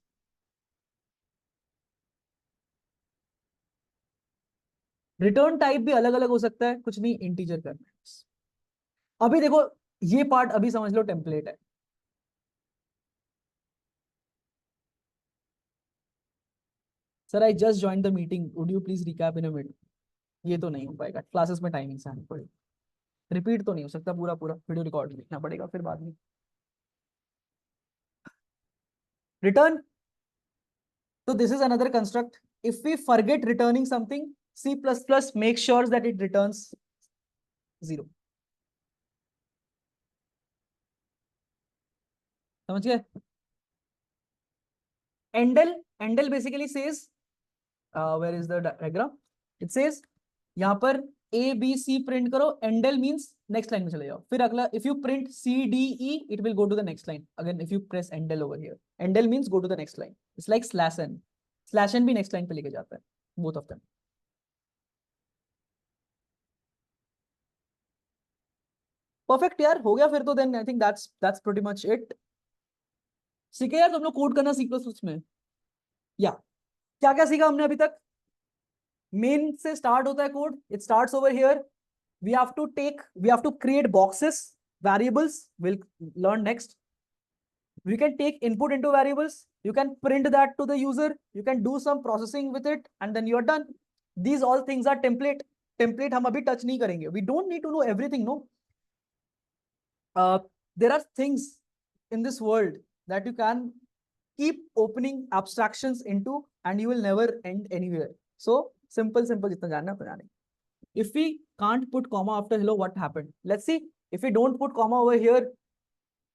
Return type भी अलग अलग हो सकता है, कुछ नहीं इंटीजर करना है. अभी देखो ये पार्ट अभी समझ लो टेम्पलेट है. Sir I just join the meeting, would you please recap in a minute. ये तो नहीं हो पाएगा, क्लासेस में टाइमिंग से आनी पड़ेगी. रिपीट तो नहीं हो सकता पूरा पूरा, वीडियो रिकॉर्ड लिखना पड़ेगा फिर बाद में. Return, so this is another construct. If we forget returning something, C++ makes sure that it returns 0. समझ गए? Endel basically says, where is the diagram? It says यहाँ पर A B C print करो. Endel means next line में चले जाओ. फिर अगला if you print C D E, it will go to the next line. Again if you press Endel over here, Endel means go to the next line. It's like /n. /n भी next line पे लेके जाता है. Both of them. Perfect यार, हो गया फिर तो. Then I think that's pretty much it. सीखे यार तुम लोग कोड करना C++ में. या क्या क्या सीखा हमने अभी तक? मेन से स्टार्ट होता है code. It starts over here. we have to create boxes, variables. We'll learn next. We can take input into variables. You can print that to the user. You can do some processing with it and then you're done. These all things are template हम अभी touch नहीं करेंगे. We don't need to know everything, no. There are things in this world that you can keep opening abstractions into and you will never end anywhere. So simple जितना जानना है जाने. If we can't put comma after hello, what happened? Let's see. If we don't put comma over here,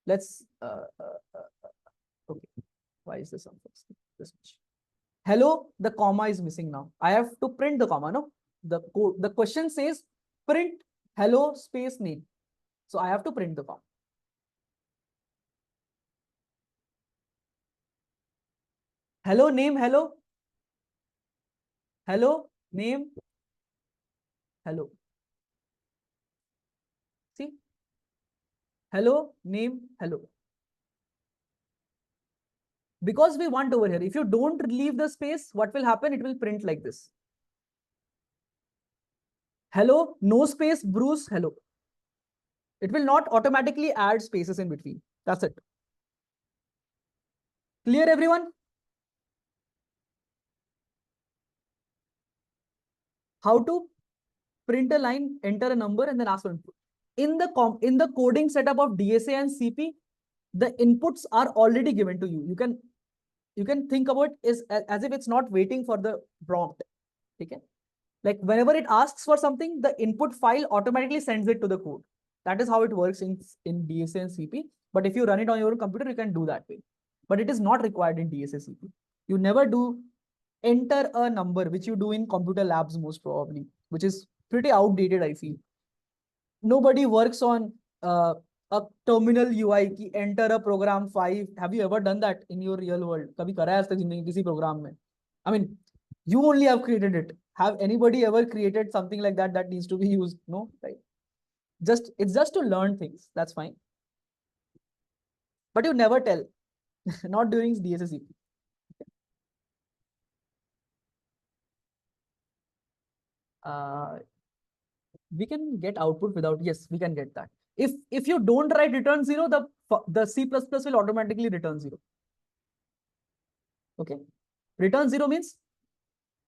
let's okay. Why is this this much? Hello, the comma is missing now. I have to print the comma, no? The question says print hello space name. So I have to print the comma. Hello name, hello. Hello name, hello. See? Hello name, hello. Because we want over here. If you don't leave the space, what will happen? It will print like this. Hello, no space, Bruce, hello. It will not automatically add spaces in between. That's it. Clear, everyone? How to print a line, enter a number, and then ask for input. In the coding setup of DSA and CP, the inputs are already given to you. You can think about it as if it's not waiting for the prompt. Okay? Like whenever it asks for something, the input file automatically sends it to the code. That is how it works in DSA and CP. But if you run it on your own computer, you can do that way. But it is not required in DSA CP. You never do enter a number, which you do in computer labs most probably, which is pretty outdated, I feel. Nobody works on a terminal UI की enter a program 5. Have you ever done that in your real world? कभी करा है आज तक जिंदगी किसी program में? I mean, you only have created it. Have anybody ever created something like that that needs to be used? No, right? It's just to learn things. That's fine. But you never tell. Not during DSA CP. We can get output without, yes, we can get that. If you don't write return 0, the C++ will automatically return 0. Okay. Return 0 means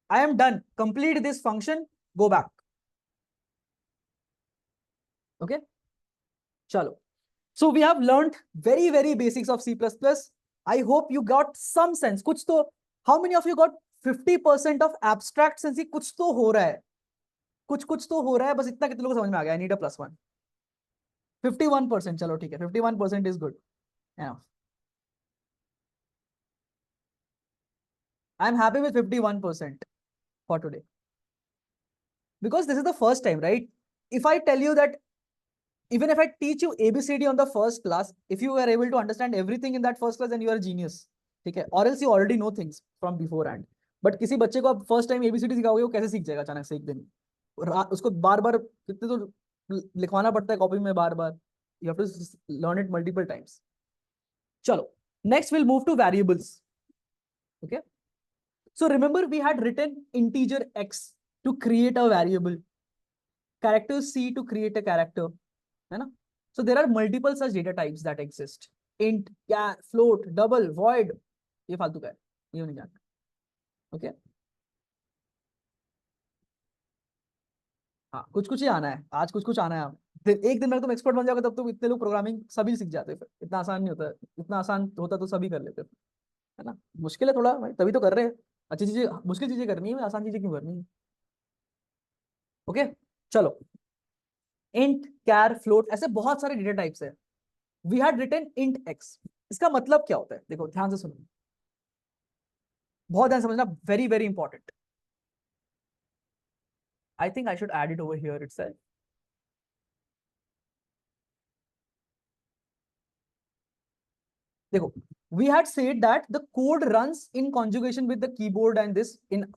I am done. Complete this function, go back. Okay. Chalo. So we have learned very, very basics of C++. I hope you got some sense. कुछ तो, how many of you got 50% of abstract sense? कुछ तो हो रहा है. कुछ तो हो रहा है, बस इतना कितने लोगों को समझ में आ गया? I need a +1. 51%. चलो ठीक है. 51% is good. Enough. I'm happy with 51% for today. Because this is the first time, right? If I tell you that, even if I teach you ABCD on the first class, if you are able to understand everything in that first class, then you are a genius. ठीक है? Or else you already know things from beforehand. But किसी बच्चे को आप first time ABCD सिखाओगे, वो कैसे सीख जाएगा अचानक से एक दिन? उसको बार बार कितने तो लिखवाना पड़ता है कॉपी में बार बार. You have to learn it multiple times. चलो, next we'll move to variables. Okay. So remember we had written integer x to create a variable, character c to create a character, है ना? So there are multiple such data types that exist. Int, char, float, double, void. ये फालतू का है, ये नहीं जानना. Okay. हाँ, कुछ ही आना है आज, कुछ आना है. आप एक दिन में तुम एक्सपर्ट बन जाओगे, तब तुम इतने लोग प्रोग्रामिंग सभी सीख जाते. फिर इतना आसान नहीं होता. इतना आसान होता तो सभी कर लेते, है ना? मुश्किल है थोड़ा भाई, तभी तो कर रहे हैं. अच्छी चीजें, मुश्किल चीजें करनी है, आसान चीजें क्यों करनी है? ओके. चलो, इंट, कैर, फ्लोट, ऐसे बहुत सारे डेटा टाइप्स है. We had written int x. इसका मतलब क्या होता है? देखो ध्यान से सुनो, बहुत ध्यान समझना, very very important. I think I should add it over here itself. देखो, we had said that the code runs in conjugation with the keyboard and this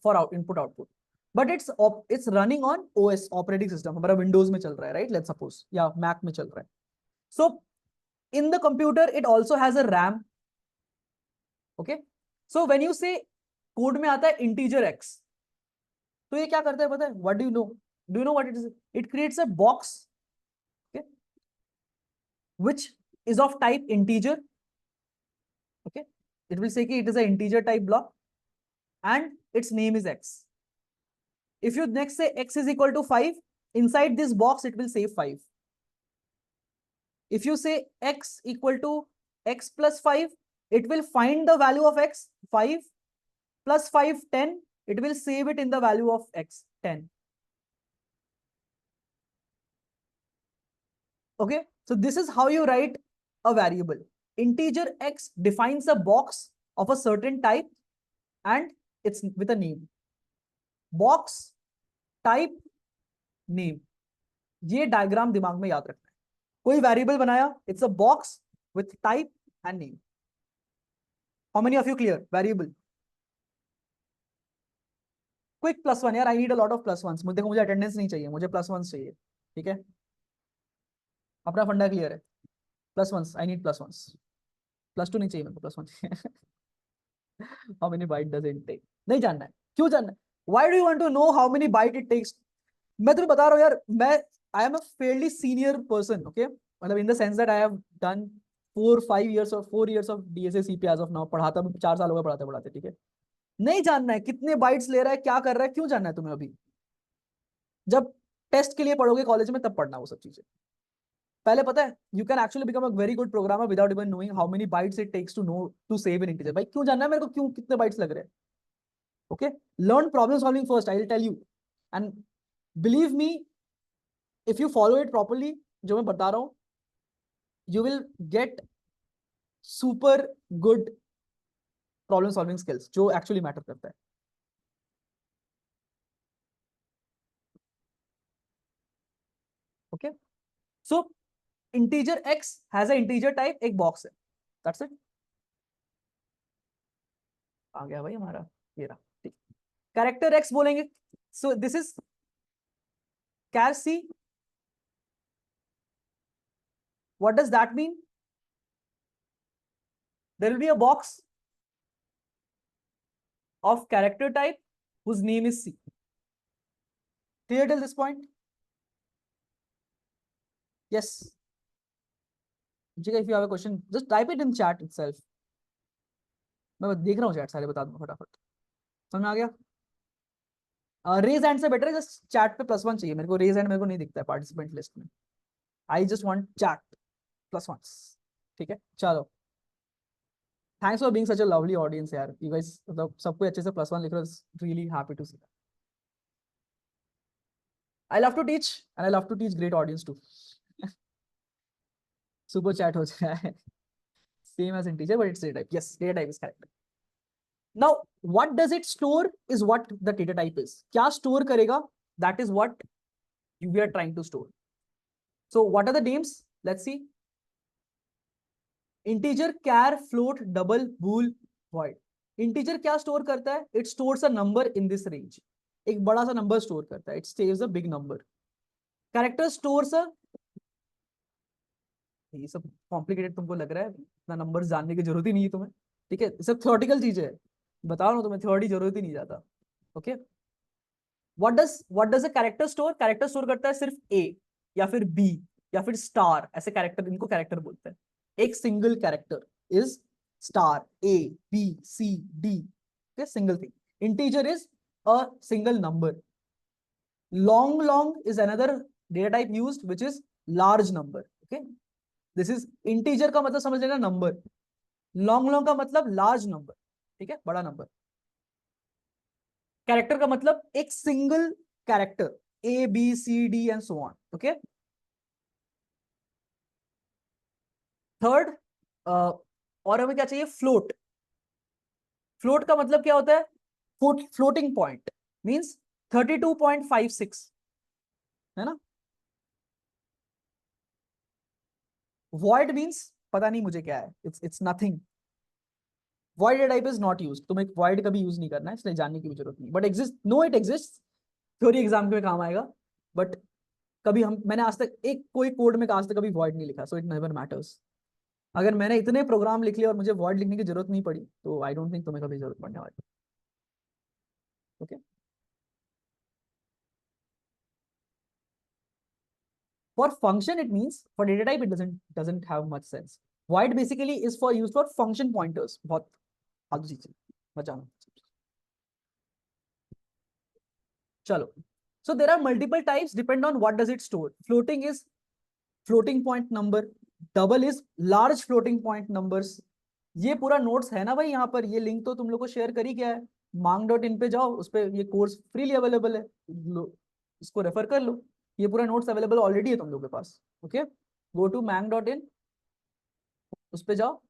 for input output, but it's running on OS, operating system. हमारा Windows में चल रहा है, right? Let's suppose, या Mac में चल रहा है. So in the computer it also has a RAM. Okay. So when you say code में आता है integer x, तो ये क्या करता है पता है? What do you know? Do you know what it is? It creates a box, okay, which is of type integer. Okay, it will say it is an integer type block and its name is x. If you next say x is equal to 5, inside this box it will say 5. If you say x equal to x plus 5, it will find the value of x, 5 plus 5, 10. It will save it in the value of x, 10. Okay, so this is how you write a variable. Integer x defines a box of a certain type and it's with a name. Box, type, name. ये डायग्राम दिमाग में याद रखना है. कोई वेरिएबल बनाया, it's a box with type and name. How many of you clear? Variable. Quick +1 यार, I need a lot of +1s. देखो मुझे अटेंडेंस नहीं चाहिए, मुझे +1s चाहिए. ठीक है, अपना फंडा क्लियर है. +1s, I need +1s. +2 नहीं चाहिए मेरे को, +1 चाहिए. How many byte does it take? नहीं जानना है. क्यों जानना है? Why do you want to know how many byte it takes? मैं तुम्हें बता रहा हूँ यार, I am a fairly senior person, okay? मतलब in the sense that I have done 4 years of DSA CP as of now. पढ़ाता हूँ, 4 साल हो गए पढ़ाते. ठीक है, नहीं जानना है कितने बाइट्स ले रहा है, क्या कर रहा है, क्यों जानना है तुम्हें अभी? जब टेस्ट के लिए पढ़ोगे कॉलेज में, तब पढ़ना वो सब चीजें. पहले पता है, you can actually become a very good programmer without even knowing how many bytes it takes to know to save an integer. भाई क्यों जानना है मेरे को, क्यों कितने बाइट्स लग रहे हैं? Okay, learn problem solving first. I will tell you, and believe me, if you follow it properly, जो मैं बता रहा हूं, you will get super good problem solving skills, जो एक्चुअली मैटर करता है। Okay, so integer x has a integer type, एक बॉक्स है, दैट्स इट। आ गया भाई हमारा, ये रहा, ठीक। कैरेक्टर x बोलेंगे, so this is char c। What does that mean? There will be a box of character type whose name is C. Clear till this point? Yes. Jika, if you have a question, just type it in chat itself. मैं देख रहा हूँ चैट, सारे बता दूंगा फटाफट। समझ में आ गया? रेज हैंड से बेटर है, जस्ट चैट पे +1 चाहिए मेरे को। रेज हैंड मेरे को नहीं दिखता है पार्टिसिपेंट लिस्ट में। I just want chat +1। ठीक है, चलो। Thanks for being such a lovely audience यार, यू गाइस, मतलब सब कोई अच्छे से +1 लिख रहा है, really happy to see that. I love to teach and I love to teach great audience too. Super chat हो जाए same as integer, but it's data type. Yes, data type is correct. Now, what does it store is what the data type is. क्या store करेगा? That is what we are trying to store. So, what are the names? Let's see. Integer, char, float, double, bool, void. Integer क्या store करता है? It stores a number in this range. एक बड़ा सा number store करता है. It saves a big number. Character stores a, ये सब कॉम्प्लिकेटेड तुमको लग रहा है, इतना नंबर जानने की जरूरत ही नहीं है तुम्हें। ठीक है, सब थ्योरेटिकल चीजें है, बताओ ना, तुम्हें थ्योरी जरूरत ही नहीं जाता। Okay, what does a character store? Character store करता है सिर्फ ए या फिर बी या फिर स्टार, ऐसे कैरेक्टर, इनको कैरेक्टर बोलते हैं। एक single character is star, A B C D, single thing. Integer is a single number. Long long is another data type used which is large number. Okay, this is integer का मतलब समझ लेना नंबर, लॉन्ग लॉन्ग का मतलब लार्ज नंबर, ठीक है, बड़ा नंबर। कैरेक्टर का मतलब एक single character, A B C D and so on. Okay, third, और हमें क्या चाहिए? फ्लोट। फ्लोट का मतलब क्या होता है? फ्लोटिंग पॉइंट मींस 32.56, है ना। वॉइड मींस पता नहीं मुझे क्या है, it's nothing. Void type is not used, तुम्हें वॉइड कभी यूज नहीं करना है, इसलिए जानने की भी जरूरत नहीं। But exist, no it exist, theory exam में काम आएगा, बट कभी मैंने आज तक एक कोई कोड में आज तक कभी वॉइड नहीं लिखा, सो इट नेवर मैटर्स। अगर मैंने इतने प्रोग्राम लिख लिए और मुझे वॉइड लिखने की जरूरत नहीं पड़ी, तो आई डोंट थिंक तुम्हें कभी जरूरत पड़ने वाली। Okay, for function it means, for data type it doesn't have much sense. Void basically is for used for function pointers। बहुत फालतू चीज है, बचाना। चलो, so there are multiple types depend on what does it store. Floating is floating point number, double is large floating point numbers। ये पूरा नोट्स है ना भाई, यहाँ पर ये लिंक तो तुम लोग को शेयर करी क्या है, mang.in पे जाओ, उस पे ये कोर्स फ्रीली अवेलेबल है, लो इसको रेफर कर लो। ये पूरा नोट्स अवेलेबल ऑलरेडी है तुम लोग के पास। ओके, गो टू mang.in, उस पे जाओ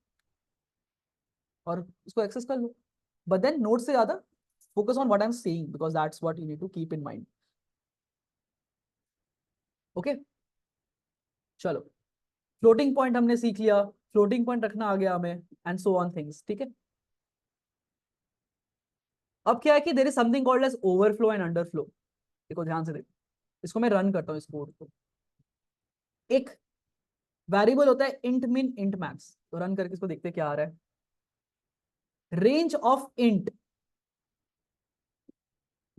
और इसको एक्सेस कर लो। बट देन नोट से ज्यादा focus on what I am saying, because that's what you need to keep in mind. Okay, चलो, फ्लोटिंग पॉइंट हमने सीख लिया, फ्लोटिंग पॉइंट रखना आ गया हमें, एंड सो ऑन थिंग्स। ठीक है, अब क्या है कि there is something called as overflow and underflow. देखो ध्यान से देखो, इसको मैं रन करता हूँ इस कोड को। एक वेरिएबल होता है इंट मिन इंट मैक्स, तो रन करके इसको देखते क्या आ रहा है। रेंज ऑफ इंट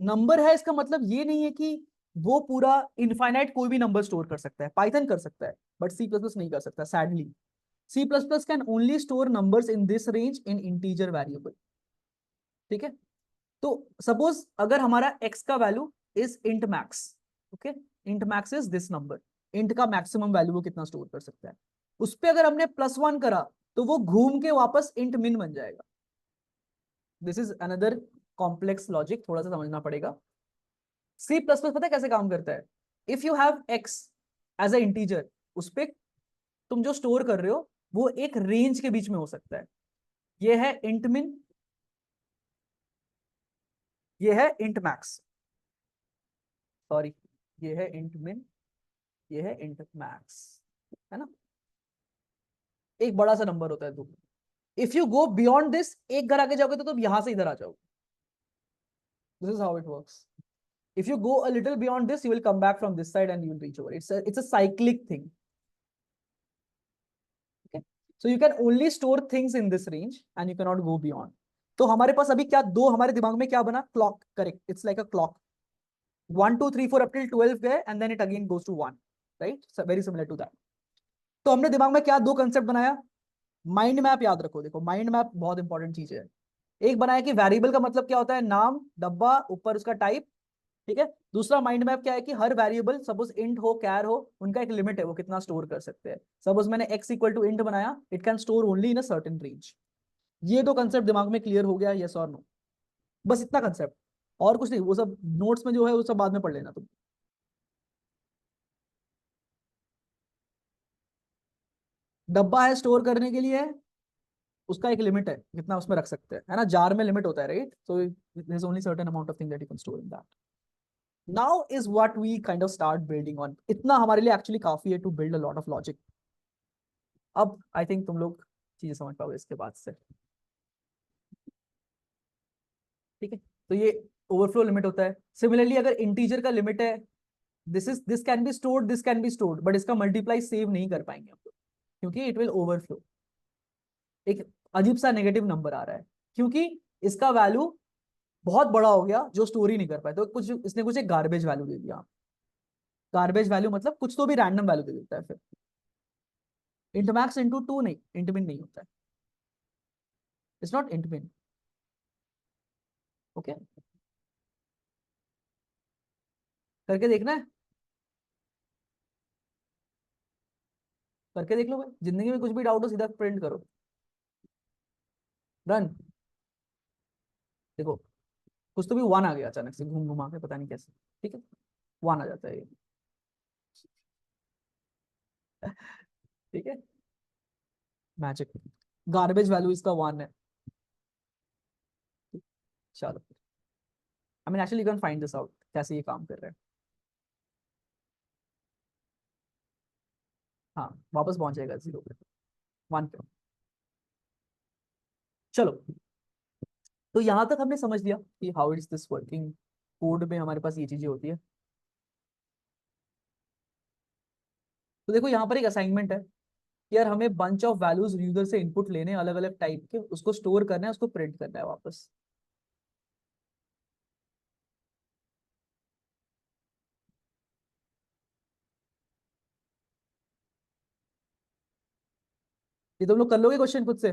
नंबर है, इसका मतलब ये नहीं है कि वो पूरा इनफाइनाइट कोई भी नंबर स्टोर कर सकता है, पाइथन कर सकता है बट सी प्लस प्लस नहीं कर सकता, sadly. C plus plus can only store numbers in this range in integer variable. ठीक है, तो सपोज अगर हमारा x का value is int max, okay, int max is this number, int का मैक्सिमम वैल्यू वो कितना स्टोर कर सकता है, उस पर अगर हमने +1 करा तो वो घूम के वापस इंट मिन बन जाएगा। This is another complex logic, थोड़ा सा समझना पड़ेगा। सी प्लस प्लस पता है कैसे काम करता है? If you have x as a integer, उस पे तुम जो स्टोर कर रहे हो वो एक रेंज के बीच में हो सकता है। ये है इंट मिन, ये है इंट मैक्स, सॉरी, ये है इंट मिन, ये है इंट मैक्स, है ना। एक बड़ा सा नंबर होता है दो। If you go beyond this, एक घर आगे जाओगे तो तुम यहां से इधर आ जाओगे। This is how it works. If you go a little beyond this, you will come back from this side and you will reach over. It's a cyclic thing. Okay. So you can only store things in this range and you cannot go beyond. तो हमारे पास अभी क्या दो हमारे दिमाग में क्या बना, clock, correct, it's like a clock, 1 2 3 4 up till 12 गए and then it again goes to 1, right, very similar to that. तो हमने दिमाग में क्या दो कंसेप्ट बनाया, माइंड मैप याद रखो, देखो माइंड मैप बहुत इंपॉर्टेंट चीज है। एक बनाया कि वेरिएबल का मतलब क्या होता है, नाम, डब्बा, ऊपर उसका टाइप, ठीक है। दूसरा माइंड मैप क्या है कि हर वेरिएबल, सपोज इंट हो, कैर हो, उनका एक लिमिट है, वो कितना स्टोर कर सकते हैं। सपोज मैंने x इक्वल टू इंट बनाया, it can store only in a certain range. ये दो कंसेप्ट दिमाग में क्लियर हो गया, यस और नो? बस इतना कंसेप्ट, और कुछ नहीं, वो सब नोट्स में जो है वो सब बाद में पढ़ लेना तुम। डब्बा है स्टोर करने के लिए, उसका एक लिमिट है कितना उसमें रख सकते हैं, है ना, जार में लिमिट होता है, right, so there is only certain amount of thing that you can store in that. Now is what we kind of start building on, इतना हमारे लिए एक्चुअली काफी है to build a lot of logic. अब आई थिंक तुम लोग चीजें समझ पाओगे इसके बाद से, ठीक है। तो ये ओवरफ्लो लिमिट होता है। सिमिलरली अगर इंटीजर का लिमिट है, this can be stored, this can be stored, but इसका मल्टीप्लाई सेव नहीं कर पाएंगे हम लोग, क्योंकि इट विल ओवरफ्लो। एक अजीब सा नेगेटिव नंबर आ रहा है, क्योंकि इसका वैल्यू बहुत बड़ा हो गया जो स्टोर ही नहीं कर पाए, तो कुछ इसने कुछ एक गार्बेज वैल्यू दे दिया। गार्बेज वैल्यू मतलब कुछ तो भी रैंडम वैल्यू दे देता है फिर। इंट मैक्स इंटू टू नहीं, इंटमिन नहीं होता है, इट्स नॉट इंटमिन। ओके, करके देखना है, करके देख लो भाई, जिंदगी में कुछ भी डाउट हो सीधा प्रिंट करो, रन। देखो कुछ तो भी वन आ गया अचानक से घूम घुमा के, पता नहीं कैसे, ठीक है, वन आ जाता है ये, ठीक है, मैजिक, गार्बेज वैल्यू इसका वन है। चलो, I mean actually you can find this out कैसे ये काम कर रहा है। हाँ, वापस पहुंच जाएगा जीरो पे, वन पे। चलो, तो यहां तक हमने समझ लिया कि how is this working, code में हमारे पास ये चीजें होती है। तो देखो यहाँ पर एक असाइनमेंट है कि यार हमें बंच ऑफ वैल्यूज यूजर से इनपुट लेने, अलग अलग टाइप के, उसको स्टोर करना है, उसको प्रिंट करना है वापस। ये तुम लोग कर लोगे क्वेश्चन खुद से?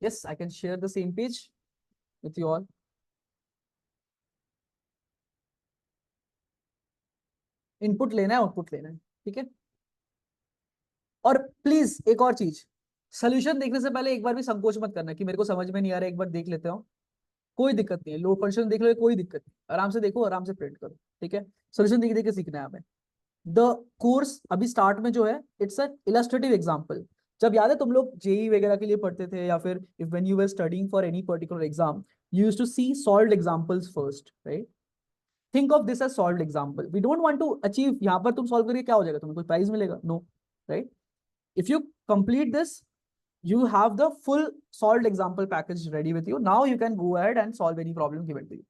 Yes, I can share the same page with you all. Input लेना है, आउटपुट लेना है, ठीक है। और प्लीज एक और चीज, सोल्यूशन देखने से पहले एक बार भी संकोच मत करना कि मेरे को समझ में नहीं आ रहा है, एक बार देख लेते हो, कोई दिक्कत नहीं है, लो पोजिशन देख लो, कोई दिक्कत नहीं, आराम से देखो, आराम से प्रिंट करो, ठीक है। सोल्यूशन देख देख के सीखना है हमें। द कोर्स अभी स्टार्ट में जो है, इट्स अ इलस्ट्रेटिव एग्जांपल। जब याद है तुम लोग जेई वगैरह के लिए पढ़ते थे, या फिर if when you were studying for any particular exam, you used to see solved examples first, right. Think of this as solved example, we don't want to achieve, यहाँ पर तुम सॉल्व करिए क्या हो जाएगा, तुम्हें कोई प्राइज मिलेगा? No, right. If you complete this, you have the full solved example package ready with you. Now you can go ahead and solve any problem given to you.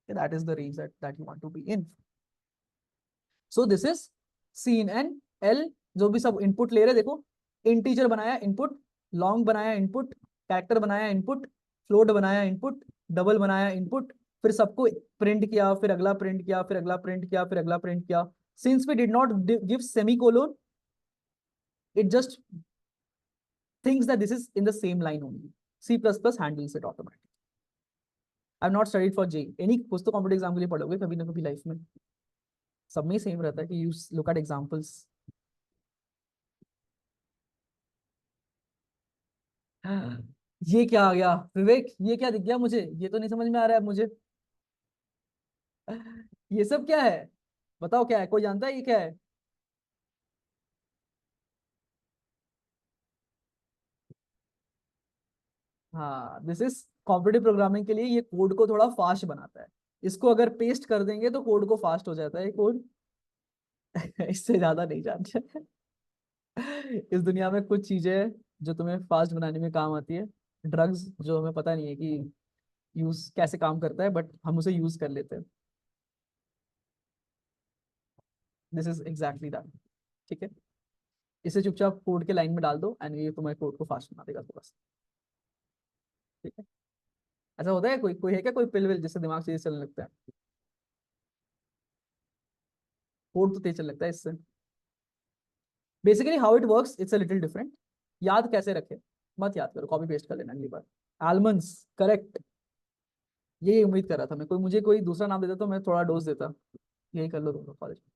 Okay, that is the range that you want to be in. So this is scene and L, जो भी सब इनपुट ले रहे देखो, इंटीजर बनाया इनपुट, लॉन्ग बनाया इनपुट, कैरेक्टर बनाया इनपुट, फ्लोट बनाया इनपुट, डबल बनाया इनपुट, फिर सबको प्रिंट किया, फिर अगला प्रिंट किया, फिर अगला प्रिंट किया, फिर अगला प्रिंट किया। Since we did not give semicolon, it just thinks that this is in the same line only. C++ handles it automatically. I have not studied for JEE, any कुछ तो कॉम्पिटेटिव एग्जाम के लिए पढ़ोगे कभी ना कभी लाइफ में, सब में सेम रहता है कि यू लुक एट एग्जांपल्स। ये क्या आ गया विवेक, ये क्या दिख गया मुझे, ये तो नहीं समझ में आ रहा है मुझे। ये सब क्या है? बताओ क्या है, कोई जानता है ये क्या है? हाँ, दिस इज कॉम्पिटिटिव प्रोग्रामिंग के लिए ये कोड को थोड़ा फास्ट बनाता है। इसको अगर पेस्ट कर देंगे तो कोड को फास्ट हो जाता है कोड। इससे ज्यादा नहीं जानते। इस दुनिया में कुछ चीजें हैं जो तुम्हें फास्ट बनाने में काम आती है। ड्रग्स जो हमें पता नहीं है कि यूज कैसे काम करता है, बट हम उसे यूज कर लेते हैं। This is exactly that. ठीक है, इसे चुपचाप कोड के लाइन में डाल दो एंड ये तुम्हारे कोड को फास्ट बना देगा थोड़ा सा। ठीक है, ऐसा होता है? कोई कोई है क्या, कोई पिल विल जिससे दिमाग तेज चलने लगता है? कोड तो तेज चलने लगता है इससे। Basically how it works it's a little different. याद कैसे रखे? मत याद करो, कॉपी पेस्ट कर लेना अगली बार। Almonds, correct. यही उम्मीद कर रहा था मैं, कोई मुझे कोई दूसरा नाम देता तो मैं थोड़ा डोज देता। यही कर लो तुम लोग कॉलेज में।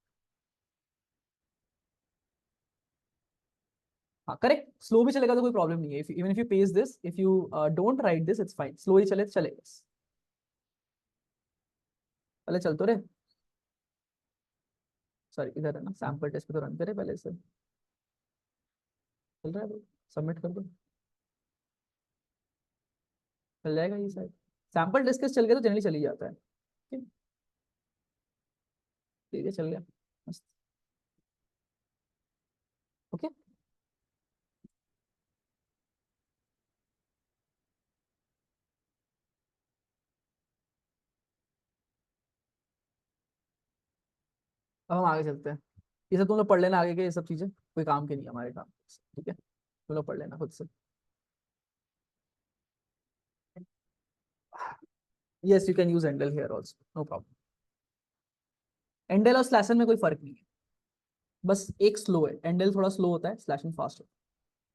हाँ करेक्ट, स्लो भी चलेगा तो कोई प्रॉब्लम नहीं है। Even if you page this, if you don't write this, it's fine. Slow ही चले तो चलेगा। पहले चल तो रहे। सॉरी, इधर है ना, सैंपल टेस्ट पे तो रन करे पहले से। चल रहा है, सबमिट कर दो। चल जाएगा ये शायद। सैंपल टेस्ट चल गया तो जनरली चल ही जाता है। ठीक है, ठीक है, चल गया। मस्त। ओके, अब हम आगे चलते हैं। ये सब तुम लोग पढ़ लेना आगे के, ये सब चीजें कोई काम की नहीं है हमारे काम। ठीक है, तुम लोग पढ़ लेना खुद से। Yes, you can use endl here also, no problem. Endl और स्लैशन में कोई फर्क नहीं है। बस एक स्लो है, एंडल थोड़ा स्लो होता है, स्लैशन फास्ट होता है।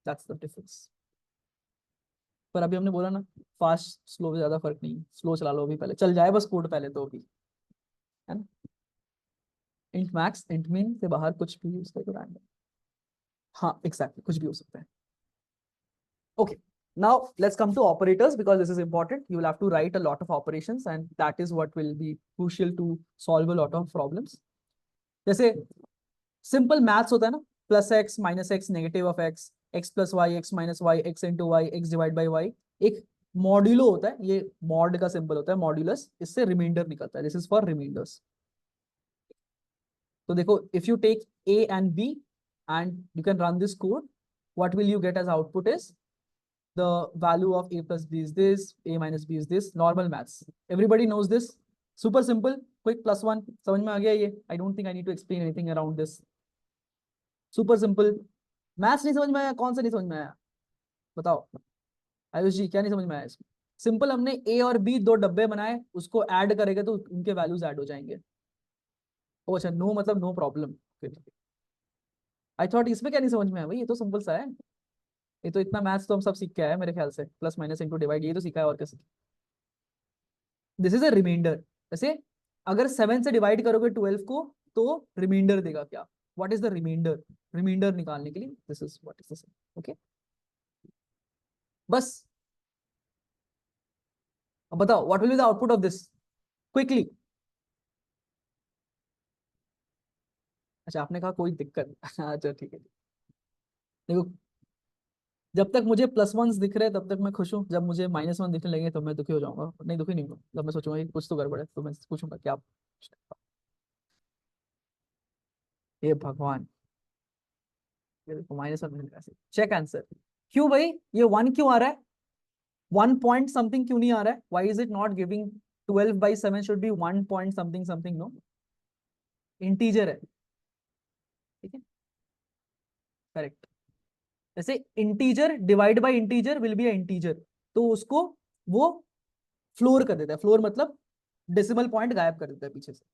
That's the difference. पर अभी हमने बोला ना, फास्ट स्लो में ज्यादा फर्क नहीं है। स्लो चला लो अभी, पहले चल जाए बस कोड पहले तो अभी, है ना। इंट मैक्स, इंट मिन से बाहर कुछ भी यूज करके रैंडम। हाँ एग्जैक्टली, कुछ भी हो सकता है। Okay, now let's come to operators because this is important. You will have to write a lot of operations and that is what will be crucial to solve a lot of problems. जैसे सिंपल मैथ्स होता है ना, plus x minus x negative of x, x plus y x minus y x into y x divide by y. एक मॉड्यूलो होता है, ये मॉड का सिंबल होता है, मॉड्यूलस। इससे रिमाइंडर निकलता है, दिस इज फॉर रिमाइंडर्स। तो देखो, if you take a and b and you can run this code, what will you get as output is the value of a plus b is this, a minus b is this, normal maths, everybody knows this, super simple, quick plus one, समझ में आ गया ये? I don't think I need to explain anything around this, super simple। Maths नहीं समझ में आया? कौन सा नहीं समझ में आया? बताओ आयुष जी, क्या नहीं समझ में आया इसमें? सिंपल, हमने ए और बी दो डब्बे बनाए, उसको ऐड करेंगे तो उनके वैल्यूज ऐड हो जाएंगे। ओ अच्छा, नो मतलब नो प्रॉब्लम। आई थॉट इसमें क्या नहीं समझ में आया भाई, ये तो सिंपल सा है। ये तो इतना मैथ्स तो हम सब सीख के आए हैं मेरे ख्याल से, प्लस माइनस इंटू डिवाइड, ये तो सीखा है और कैसे। This is a remainder. जैसे अगर 7 से डिवाइड करोगे 12 को तो रिमाइंडर देगा क्या? What is the remainder? Remainder निकालने के लिए this is what is this. Okay, बस। अब बताओ what will be the output of this, quickly. अच्छा, आपने कहा कोई दिक्कत। अच्छा ठीक है। देखो, जब तक मुझे प्लस वन दिख रहे हैं तब तक मैं खुश हूँ, जब मुझे माइनस वन दिखने लगे तो मैं दुखी हो जाऊंगा। नहीं, दुखी नहीं हूँ, जब मैं सोचूंगा कि कुछ तो गड़बड़ है तो मैं पूछूंगा क्या। ये भगवान, ये देखो माइनस वन कैसे, चेक आंसर। क्यों भाई ये वन क्यों आ रहा है? वन पॉइंट समथिंग क्यों नहीं आ रहा है? Why is it not giving 12/7 should be one point something something, no. Integer है, ठीक है, करेक्ट। जैसे integer divide by integer will be a integer, तो उसको वो फ्लोर कर देता है। फ्लोर मतलब डेसिमल पॉइंट गायब कर देता है पीछे से।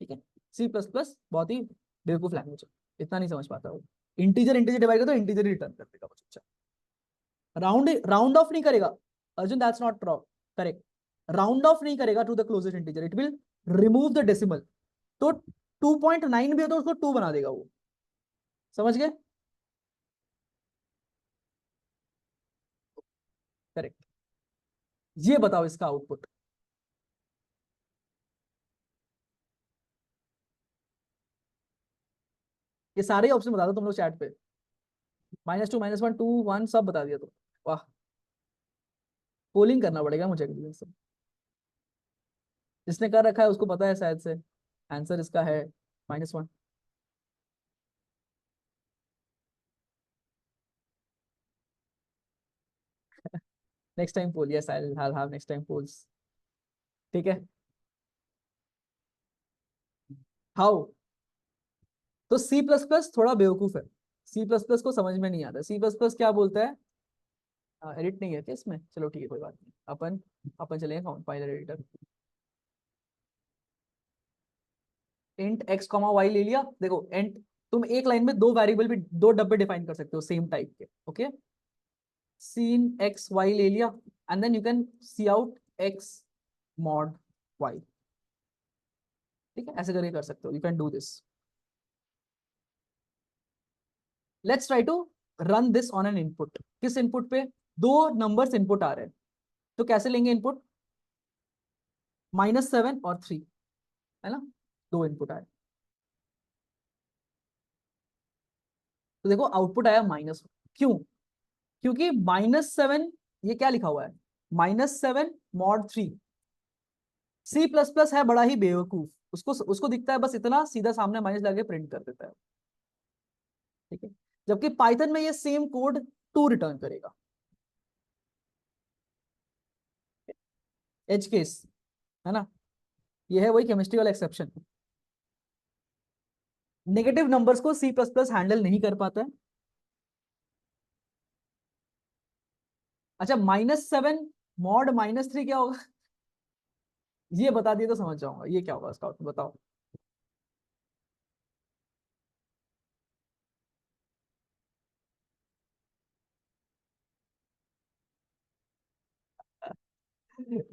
ठीक है, सी प्लस प्लस बहुत ही बेवकूफ लैंग्वेज है, इतना नहीं समझ पाता वो। इंटीजर इंटीजर डिवाइड कर तो इंटीजर रिटर्न कर देगा वो चुपचाप। राउंड राउंड ऑफ नहीं करेगा Arjun, that's not correct. Round off नहीं करेगा to the closest integer, it will remove the decimal. तो 2.9 भी हो तो उसको 2 बना देगा वो। समझ गए? करेक्ट। ये बताओ इसका आउटपुट। ये सारे ऑप्शन बता दो तुम लोग चैट पे, -2 -1 2 1 सब बता दिया तुम। वाह, पोलिंग करना पड़ेगा मुझे अगली बार से। जिसने कर रखा है उसको पता है शायद से आंसर इसका है -1। Next time poll, yes I will have next time polls. ठीक है। हाउ, तो सी प्लस प्लस थोड़ा बेवकूफ है, सी प्लस प्लस को समझ में नहीं आता। सी प्लस प्लस क्या बोलता है, एडिट नहीं है क्या इसमें, चलो ठीक है कोई बात नहीं, अपन अपन चलेंगे final editor. Int x comma y ले लिया, देखो इंट, तुम एक लाइन में दो वेरिएबल भी, दो डब्बे डिफाइन कर सकते हो सेम टाइप के, ओके। सीन एक्स वाई ले लिया, and then you can cout x mod y. ठीक है, ऐसे करके कर सकते हो, you can do this. Let's try to run this on an input. किस इनपुट पे, दो नंबर्स इनपुट आ रहे हैं, तो कैसे लेंगे इनपुट, -7 और 3, है ना, दो इनपुट आए, तो देखो आउटपुट आया -1। क्यों, क्योंकि -7, ये क्या लिखा हुआ है, -7 मॉड 3। सी प्लस प्लस है बड़ा ही बेवकूफ, उसको उसको दिखता है बस इतना, सीधा सामने माइनस लगा के प्रिंट कर देता है। ठीक है, जबकि पाइथन में ये सेम कोड 2 रिटर्न करेगा, एज केस, है ना। ये है वही केमिस्ट्री वाला एक्सेप्शन, नेगेटिव नंबर्स को सी प्लस प्लस हैंडल नहीं कर पाता है। अच्छा, -7 मॉड -3 क्या होगा, ये बता दिए तो समझ जाऊंगा, ये क्या होगा इसका आउटपुट बताओ।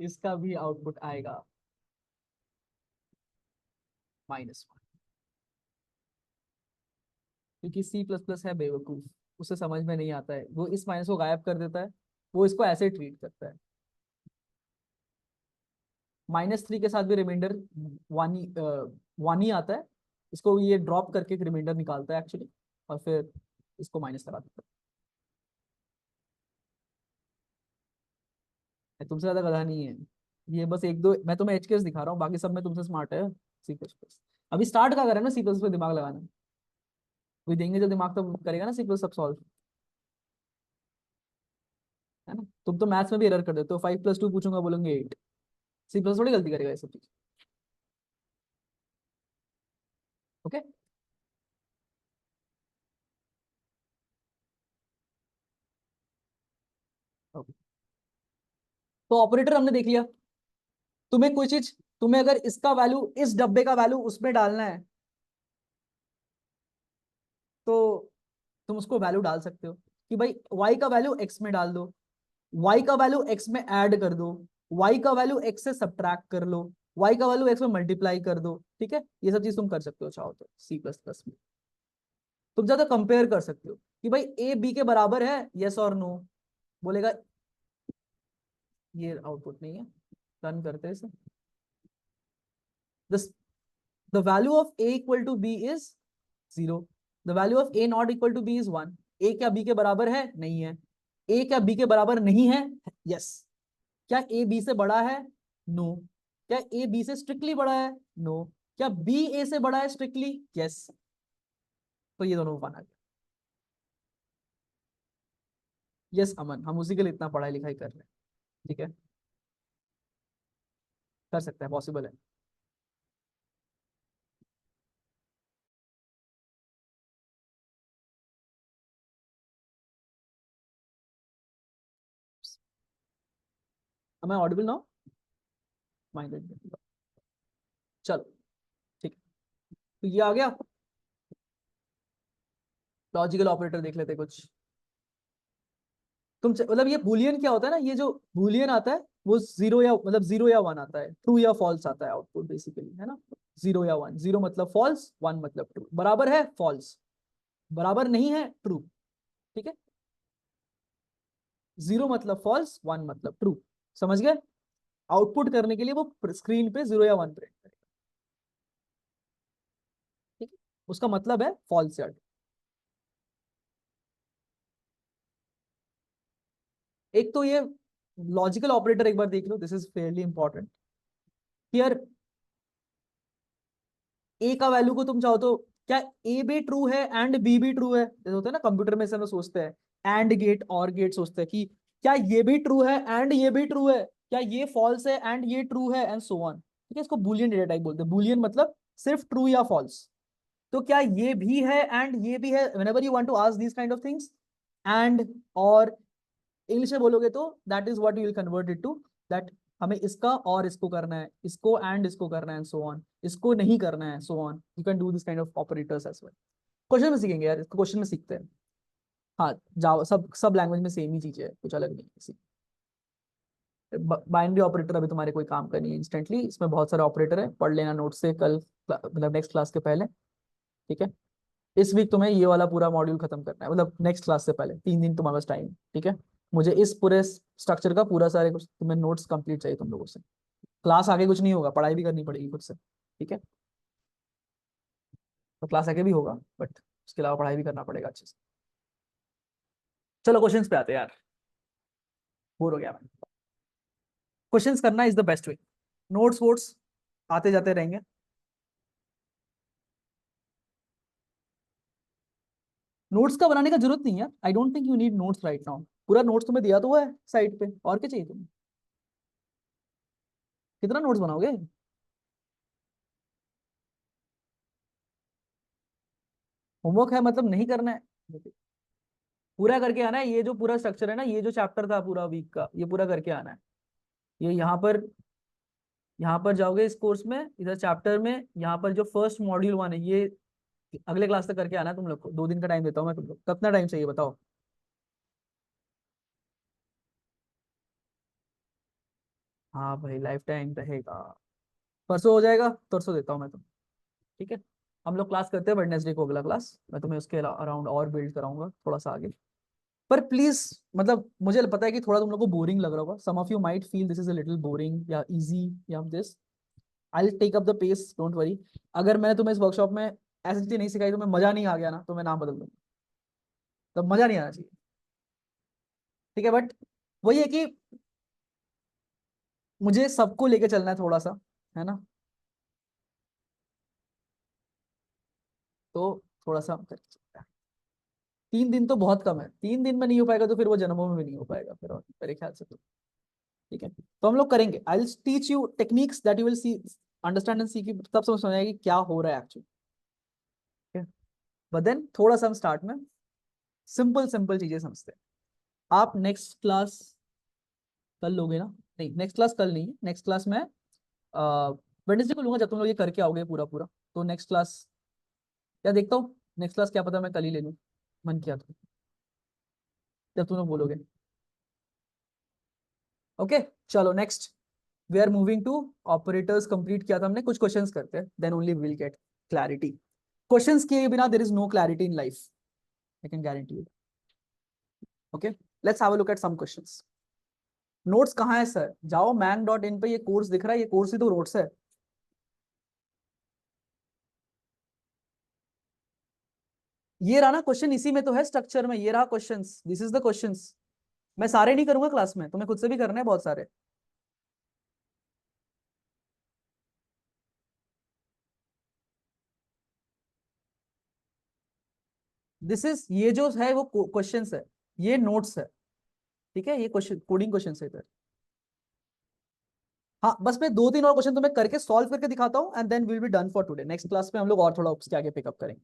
इसका भी आउटपुट आएगा -1, क्योंकि सी प्लस प्लस है बेवकूफ, उसे समझ में नहीं आता है, वो इस माइनस को गायब कर देता है, वो इसको ऐसे ट्रीट करता है। -3 के साथ भी रिमाइंडर 1 ही आता है, इसको ये ड्रॉप करके एक रिमाइंडर निकालता है एक्चुअली, और फिर इसको माइनस लगा देता है। तुमसे ज्यादा गधा नहीं है ये, बस एक दो मैं तुम्हें एचकेएस दिखा रहा हूँ, बाकी सब में तुमसे स्मार्ट है सी प्लस प्लस। अभी स्टार्ट का करें ना सी प्लस पे दिमाग लगाना, कोई देंगे जो दिमाग तो करेगा ना सी प्लस सब सॉल्व, है ना। तुम तो मैथ्स में भी एरर कर देते हो, 5 + 2 पूछूंगा बोलोगे 8, सी प्लस थोड़ी गलती करेगा ये सब चीज। Okay, okay. तो ऑपरेटर हमने देख लिया, तुम्हें कोई चीज, तुम्हें अगर इसका वैल्यू, इस डब्बे का वैल्यू उसमें डालना है, तो तुम उसको वैल्यू डाल सकते हो कि भाई y का वैल्यू x में डाल दो, y का वैल्यू x में ऐड कर दो, y का वैल्यू x से सब्ट्रैक्ट कर लो, y का वैल्यू x में मल्टीप्लाई कर दो। ठीक है, ये सब चीज तुम कर सकते हो चाहो तो सी प्लस प्लस में। तुम ज्यादा कंपेयर कर सकते हो कि भाई a b के बराबर है, यस और नो, बोलेगा। ये आउटपुट नहीं है, रन करते हैं इसे। This, the value of a equal to b is 0, the value of a not equal to b is 1। a क्या b के बराबर है, नहीं है। a क्या b के बराबर नहीं है, यस। क्या a b से बड़ा है, नो। क्या a b से स्ट्रिक्टली बड़ा है, नो। क्या b a से बड़ा है स्ट्रिक्टली, यस। तो ये दोनों वन आ गया। यस अमन, हम उसी के लिए इतना पढ़ाई लिखाई कर रहे हैं। ठीक है, कर सकते हैं, पॉसिबल है। am I audible now? Mind, चलो ठीक है, तो ये आ गया। लॉजिकल ऑपरेटर देख लेते हैं कुछ। तुम मतलब ये बूलियन क्या होता है ना, ये जो बूलियन आता है वो जीरो या मतलब 0 या 1 आता है, ट्रू या फॉल्स आता है आउटपुट बेसिकली, है ना। 0 या 1, 0 मतलब फॉल्स, 1 मतलब ट्रू, बराबर है फॉल्स, बराबर नहीं है ट्रू। ठीक है, 0 मतलब फॉल्स, 1 मतलब ट्रू, समझ गए। आउटपुट करने के लिए वो स्क्रीन पे 0 या 1 प्रिंट करेगा। ठीक है, उसका मतलब है फॉल्सियड। एक तो ये लॉजिकल ऑपरेटर एक बार देख लो, दिस इज फेयरली इंपॉर्टेंट। यार ए का वैल्यू को तुम चाहो तो, क्या ए भी ट्रू है एंड बी भी ट्रू है, जैसे होता है ना कंप्यूटर में, से हम लोग सोचते हैं एंड गेट और गेट सोचते हैं कि क्या ये भी ट्रू है एंड ये भी ट्रू है, क्या ये फॉल्स है एंड ये ट्रू है, एंड सो ऑन। ठीक है, इसको बुलियन डेटा टाइप बोलते हैं। बुलियन मतलब सिर्फ ट्रू या फॉल्स। तो क्या ये भी है एंड ये भी है, whenever you want to ask these kind of things, and और इंग्लिश में बोलोगे तो that is what you will convert it to, that हमें इसका और इसको करना है, इसको एंड इसको करना है, सो ऑन, इसको नहीं करना है, so on. You can do this kind of operators as well. Question में सीखेंगे यार, इसको क्वेश्चन में सीखते हैं। हाँ, जावा सब लैंग्वेज में सेम ही चीज है, कुछ अलग नहीं है। बाइनरी ऑपरेटर अभी तुम्हारे कोई काम का नहीं है इंस्टेंटली, इसमें बहुत सारे ऑपरेटर है, पढ़ लेना नोट से कल, मतलब नेक्स्ट क्लास के पहले। ठीक है, इस वीक तुम्हें ये वाला पूरा मॉड्यूल खत्म करना है, मतलब नेक्स्ट क्लास से पहले 3 दिन तुम्हारे पास टाइम। ठीक है, मुझे इस पूरे स्ट्रक्चर का पूरा सारे कुछ तुम्हें नोट्स कंप्लीट चाहिए तुम लोगों से। क्लास आगे कुछ नहीं होगा, पढ़ाई भी करनी पड़ेगी खुद से। ठीक है, तो क्लास आगे भी होगा बट उसके अलावा पढ़ाई भी करना पड़ेगा अच्छे से। चलो क्वेश्चंस पे आते हैं यार, बोर हो गया मैं। क्वेश्चंस करना is the best way. Notes votes आते जाते रहेंगे। नोट्स का बनाने का जरूरत नहीं है, I don't think you need notes right now. पूरा नोट्स तुम्हें दिया तो हुआ है साइट पे, और क्या चाहिए तुम्हें? कितना नोट्स बनाओगे? होमवर्क है मतलब नहीं करना है? पूरा करके आना है। ये जो पूरा स्ट्रक्चर है ना, ये जो चैप्टर था पूरा वीक का, ये पूरा करके आना है। ये यहाँ पर जाओगे इस कोर्स में, इधर चैप्टर में, यहाँ पर जो फर्स्ट मॉड्यूल 1 है, ये अगले क्लास तक करके आना है तुम लोग को। 2 दिन का टाइम देता हूँ मैं तुम लोग, कितना टाइम चाहिए बताओ? हाँ भाई, लाइफ टाइम रहेगा। परसों हो जाएगा, परसों देता हूँ मैं तुम। ठीक है, हम लोग क्लास करते हैं वेडनेसडे को, अगला क्लास मैं तुम्हें उसके अराउंड और बिल्ड कराऊंगा थोड़ा सा आगे। पर प्लीज, मतलब मुझे पता है कि थोड़ा तुम लोग को बोरिंग लग रहा होगा, some of you might feel this is a little boring या इजी या this, I will take up the pace, don't worry. अगर मैंने तुम्हें इस वर्कशॉप में ऐसी चीजें नहीं सिखाई, तुम्हें मजा नहीं आ गया ना, तो मैं नाम बदल दूंगा। तब मजा नहीं आना चाहिए। ठीक है, बट वही है कि मुझे सबको लेके चलना है थोड़ा सा, है ना? तो थोड़ा सा करके चलते हैं। 3 दिन तो बहुत कम है, 3 दिन में नहीं हो पाएगा तो फिर वो जन्मों में भी नहीं हो पाएगा फिर, और मेरे ख्याल से तो। ठीक है, तो हम लोग करेंगे, I will teach you techniques that you will see, understand and see, की तब समझ में आएगा कि क्या हो रहा है एक्चुअली। बट देन थोड़ा सा हम स्टार्ट में सिंपल सिंपल चीजें समझते हैं। आप नेक्स्ट क्लास कल लोगे ना? नहीं, नेक्स्ट क्लास कल नहीं है, नेक्स्ट क्लास में वेडनेसडे को लूंगा, जब तुम लोग ये करके आओगे पूरा पूरा। तो नेक्स्ट क्लास, या देखता हूँ नेक्स्ट क्लास क्या पता मैं कल ही ले लूँ, मन किया तो, जब तुम लोग बोलोगे। ओके, चलो next, we are moving to operators. Complete किया था हमने, कुछ क्वेश्चंस करते हैं, then only will get clarity. Questions किए बिना there is no clarity in life, I can guarantee you. Okay, let's have a look at some questions. Notes कहाँ है सर? जाओ mang.in पे, ये कोर्स दिख रहा है, ये कोर्स ही तो नोट्स है। ये रहा ना क्वेश्चन, इसी में तो है स्ट्रक्चर में, ये रहा questions, this is the questions. मैं सारे नहीं करूंगा क्लास में, तुम्हें खुद से भी करना है बहुत सारे। दिस इज, ये जो है वो क्वेश्चंस है, ये नोट्स है। ठीक है, ये क्वेश्चन कोडिंग क्वेश्चन है इधर। हाँ, बस मैं 2-3 और क्वेश्चन तुम्हें करके सॉल्व करके दिखाता हूँ, and then will be done for today. Next class में हम लोग और थोड़ा उसके आगे पिकअप करेंगे।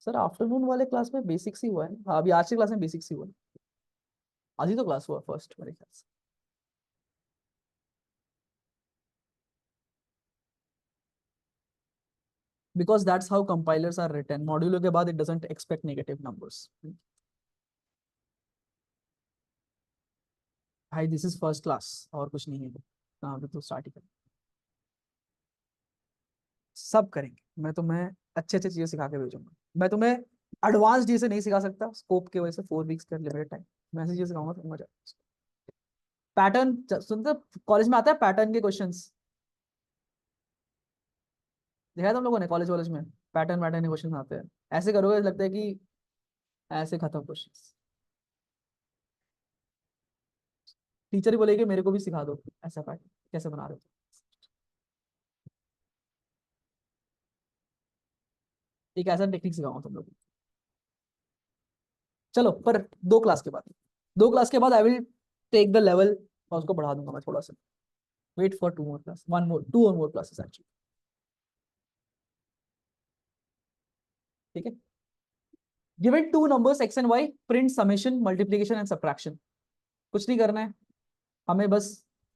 सर आफ्टरनून वाले क्लास में बेसिक्स ही हुआ है। हाँ, अभी आज की क्लास में बेसिक्स ही हुआ है। आज ही तो क्लास हुआ फर्स्ट मेरे ख्याल से। Because that's how compilers are written, मॉड्यूलों के बाद it doesn't expect negative numbers. भाई दिस इज फर्स्ट क्लास, और कुछ नहीं है। हाँ, अभी तो स्टार्ट ही करें, सब करेंगे। मैं तुम्हें अच्छे अच्छे चीजें सिखा के भेजूंगा। मैं तुम्हें एडवांस चीजें नहीं सिखा सकता स्कोप की वजह से, 4 वीक्स का लिमिटेड टाइम। मैं ऐसी चीजें सिखाऊंगा तो मजा। पैटर्न सुनते, कॉलेज में आता है पैटर्न के क्वेश्चंस। देखा था हम लोगों ने कॉलेज वॉलेज में, पैटर्न पैटर्न क्वेश्चन आते हैं, ऐसे करोगे लगता है कि ऐसे खत्म क्वेश्चन। टीचर ही बोलेगी मेरे को भी सिखा दो ऐसा पैटर्न कैसे बना रहे हो। एक ऐसा टेक्निक सिखाऊंगा तुम लोग को। चलो पर 2 क्लास के बाद, 2 क्लास के बाद I will take the level और उसको बढ़ा दूंगा मैं थोड़ा सा। Wait for 2 more class, 1 more, 2 or more classes actually. ठीक है। Given two numbers x and y, print summation multiplication and subtraction. कुछ नहीं करना है, हमें बस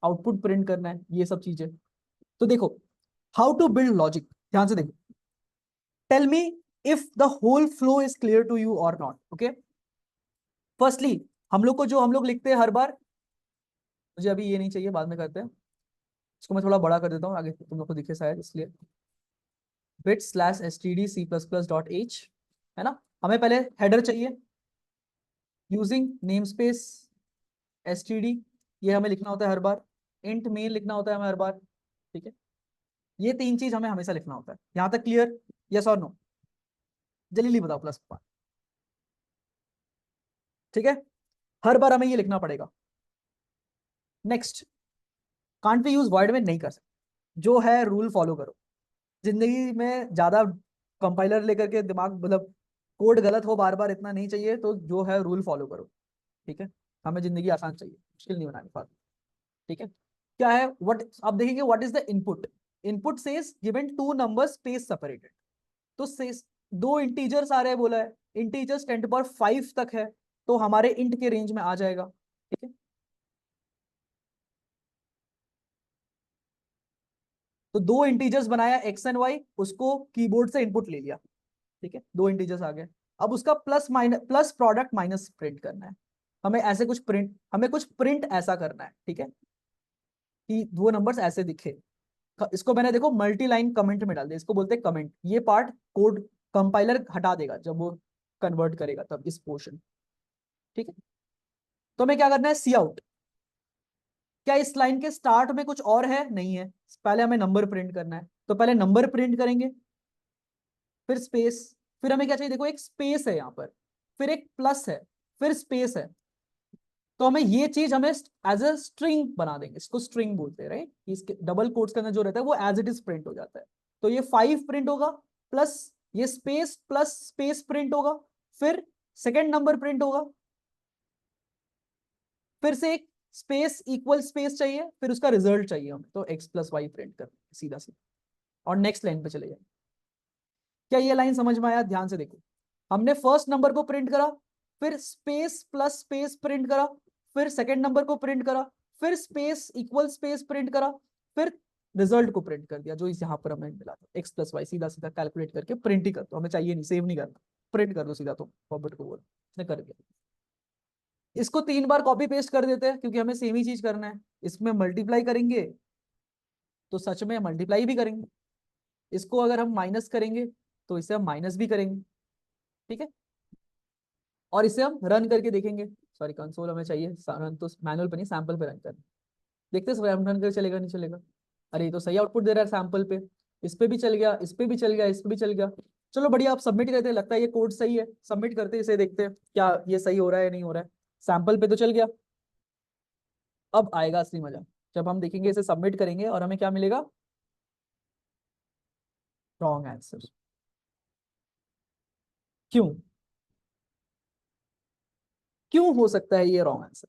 आउटपुट प्रिंट करना है, ये सब चीजें। तो देखो, हाउ टू बिल्ड लॉजिक, ध्यान से देखो। Tell me if the whole flow is clear to you और नॉट। ओके, फर्स्टली हम लोग को जो हम लोग लिखते हैं हर बार, मुझे अभी ये नहीं चाहिए, बाद में करते हैं। इसको मैं थोड़ा बड़ा कर देता हूँ आगे तुम लोग को दिखे शायद, इसलिए bit slash std c plus plus dot h, है ना। हमें पहले हेडर चाहिए यूजिंग नेम स्पेस std, ये हमें लिखना होता है हर बार। इंट मेन लिखना होता है हमें हर बार। ठीक है, ये 3 चीज हमें हमेशा लिखना होता है। यहां तक क्लियर, यस और नो? जल्दी बताओ प्लस। ठीक है, हर बार हमें ये लिखना पड़ेगा। Next, can't we use word में, नहीं कर सकते। जो है रूल फॉलो करो। जिंदगी में ज्यादा कंपाइलर लेकर के दिमाग, मतलब कोड गलत हो बार बार, इतना नहीं चाहिए। तो जो है रूल फॉलो करो। ठीक है, हमें जिंदगी आसान चाहिए, मुश्किल नहीं बनानी फालतू। ठीक है, क्या है व्हाट, अब देखेंगे what is the input. Input says given two number space separated. तो सेज 2 इंटीजर्स आ रहे हैं बोला है, इंटीजर्स 10 to the power 5 तक है, तो हमारे इंट के रेंज में आ जाएगा। ठीक है, तो 2 इंटीजर्स बनाया एक्स एंड वाई, उसको कीबोर्ड से इनपुट ले लिया। ठीक है, 2 इंटीजर्स आ गए। अब उसका plus minus, plus product minus print करना है। हमें ऐसे कुछ प्रिंट, हमें कुछ प्रिंट ऐसा करना है। ठीक है, कि 2 नंबर्स ऐसे दिखे। इसको मैंने देखो मल्टी लाइन कमेंट में डाल दिया, इसको बोलते हैं कमेंट। ये पार्ट कोड कंपाइलर हटा देगा जब वो कन्वर्ट करेगा, तब इस पोर्शन। ठीक है, तो हमें क्या करना है, सी आउट। क्या इस लाइन के स्टार्ट में कुछ और है? नहीं है। पहले हमें नंबर प्रिंट करना है, तो पहले नंबर प्रिंट करेंगे, फिर स्पेस, फिर हमें क्या चाहिए, देखो एक स्पेस है यहाँ पर, फिर एक प्लस है, फिर स्पेस है। तो हमें ये चीज हमें एज ए स्ट्रिंग बना देंगे, इसको स्ट्रिंग बोलते हैं राइट। इसके डबल कोट्स के अंदर जो रहता है वो एज इट इज प्रिंट हो जाता है। तो ये 5 प्रिंट होगा, प्लस ये स्पेस प्लस स्पेस प्रिंट होगा, फिर सेकेंड नंबर प्रिंट होगा, फिर से एक स्पेस इक्वल स्पेस चाहिए, फिर उसका रिजल्ट चाहिए हमें, तो एक्स प्लस वाई प्रिंट कर सीधा सीधा, और नेक्स्ट लाइन पे चले जाए। क्या ये लाइन समझ में आया? ध्यान से देखो, हमने फर्स्ट नंबर को प्रिंट करा, फिर स्पेस प्लस स्पेस प्रिंट करा, फिर सेकेंड नंबर को प्रिंट करा, फिर स्पेस इक्वल स्पेस प्रिंट करा, फिर रिजल्ट को प्रिंट कर दिया जो इस यहाँ पर हमें मिला था, एक्स प्लस वाई। सीधा सीधा कैलकुलेट करके प्रिंट ही कर दो, हमें चाहिए नहीं, सेव नहीं करना, प्रिंट कर दो सीधा। तो फॉरवर्ड को बोलो, इसने कर दिया। इसको 3 बार कॉपी पेस्ट कर देते हैं, क्योंकि हमें सेम ही चीज करना है। इसमें मल्टीप्लाई करेंगे तो सच में मल्टीप्लाई भी करेंगे, इसको अगर हम माइनस करेंगे तो इसे हम माइनस भी करेंगे। ठीक है, और इसे हम रन करके देखेंगे। सॉरी, कंसोल हमें चाहिए, रन तो मैनुअल पे नहीं, सैंपल पे रन करना। देखते हैं रन कर चलेगा नहीं चलेगा। अरे ये तो सही आउटपुट दे रहा है सैंपल पे, इस पे भी चल गया, इस पे भी चल गया, इस पे भी चल गया। चलो बढ़िया, आप सबमिट करते हैं, लगता है ये कोड सही है, सबमिट करते हैं, इसे देखते हैं क्या ये सही हो रहा है या नहीं हो रहा है। सैंपल पे तो चल गया। अब आएगा असली मजा, जब हम देखेंगे, इसे सबमिट करेंगे और हमें क्या मिलेगा, रॉन्ग आंसर। क्यों? क्यों हो सकता है ये रॉन्ग आंसर?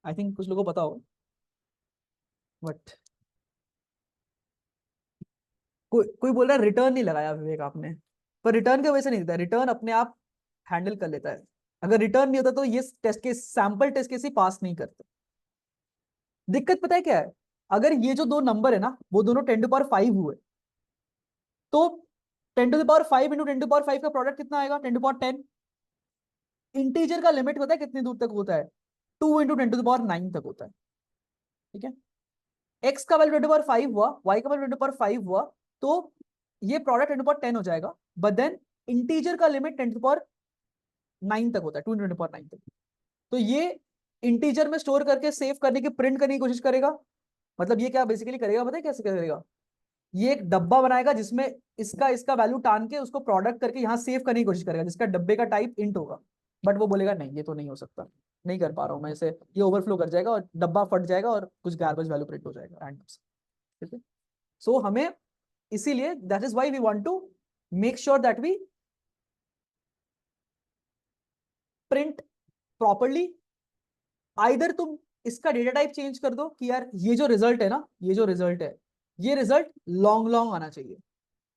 आई थिंक कुछ लोगों को पता होगा, बट कोई बोल रहा है रिटर्न नहीं लगाया विवेक आपने, पर रिटर्न की वजह से नहीं देता, रिटर्न अपने आप हैंडल कर लेता है। अगर रिटर्न नहीं होता तो ये test case, sample test case ही पास नहीं करते। दिक्कत पता है क्या है, अगर ये जो 2 नंबर है ना, वो दोनों 10 to the power 5 हुए, तो 10 to the power 5 into 10 to the power 5 का प्रोडक्ट कितना आएगा, 10 to the power 10। इंटीजर का लिमिट पता है कितनी दूर तक होता है, 2 इंटू 10 to the power 9 तक होता है। ठीक है, एक्स का वैल्यू 10 to the power 5 हुआ, वाई का वैल्यू 10 to the power 5 हुआ, तो ये प्रोडक्ट 10 to the power 10 हो जाएगा। बट देन इंटीजर का लिमिट 10 to the power 9 तक होता है, 2 इंटू 10 to the power 9 तक। तो ये इंटीजर में स्टोर करके सेव करने की, प्रिंट करने की कोशिश करेगा। मतलब ये क्या बेसिकली करेगा, पता है कैसे करेगा, ये एक डब्बा बनाएगा जिसमें इसका इसका वैल्यू टान के उसको प्रोडक्ट करके यहाँ सेव करने की कोशिश करेगा, जिसका डब्बे का टाइप इंट होगा। बट वो बोलेगा नहीं, ये तो नहीं हो सकता, नहीं कर पा रहा हूँ मैं इसे, ये ओवरफ्लो कर जाएगा और डब्बा फट जाएगा और कुछ गार्बेज वैल्यू प्रिंट हो जाएगा रैंडम से। ठीक है, सो हमें इसीलिए that is why we want to make sure that we print properly. Either तुम इसका डेटा टाइप चेंज कर दो कि यार ये जो रिजल्ट है ना, ये जो रिजल्ट है, ये रिजल्ट लॉन्ग लॉन्ग आना चाहिए।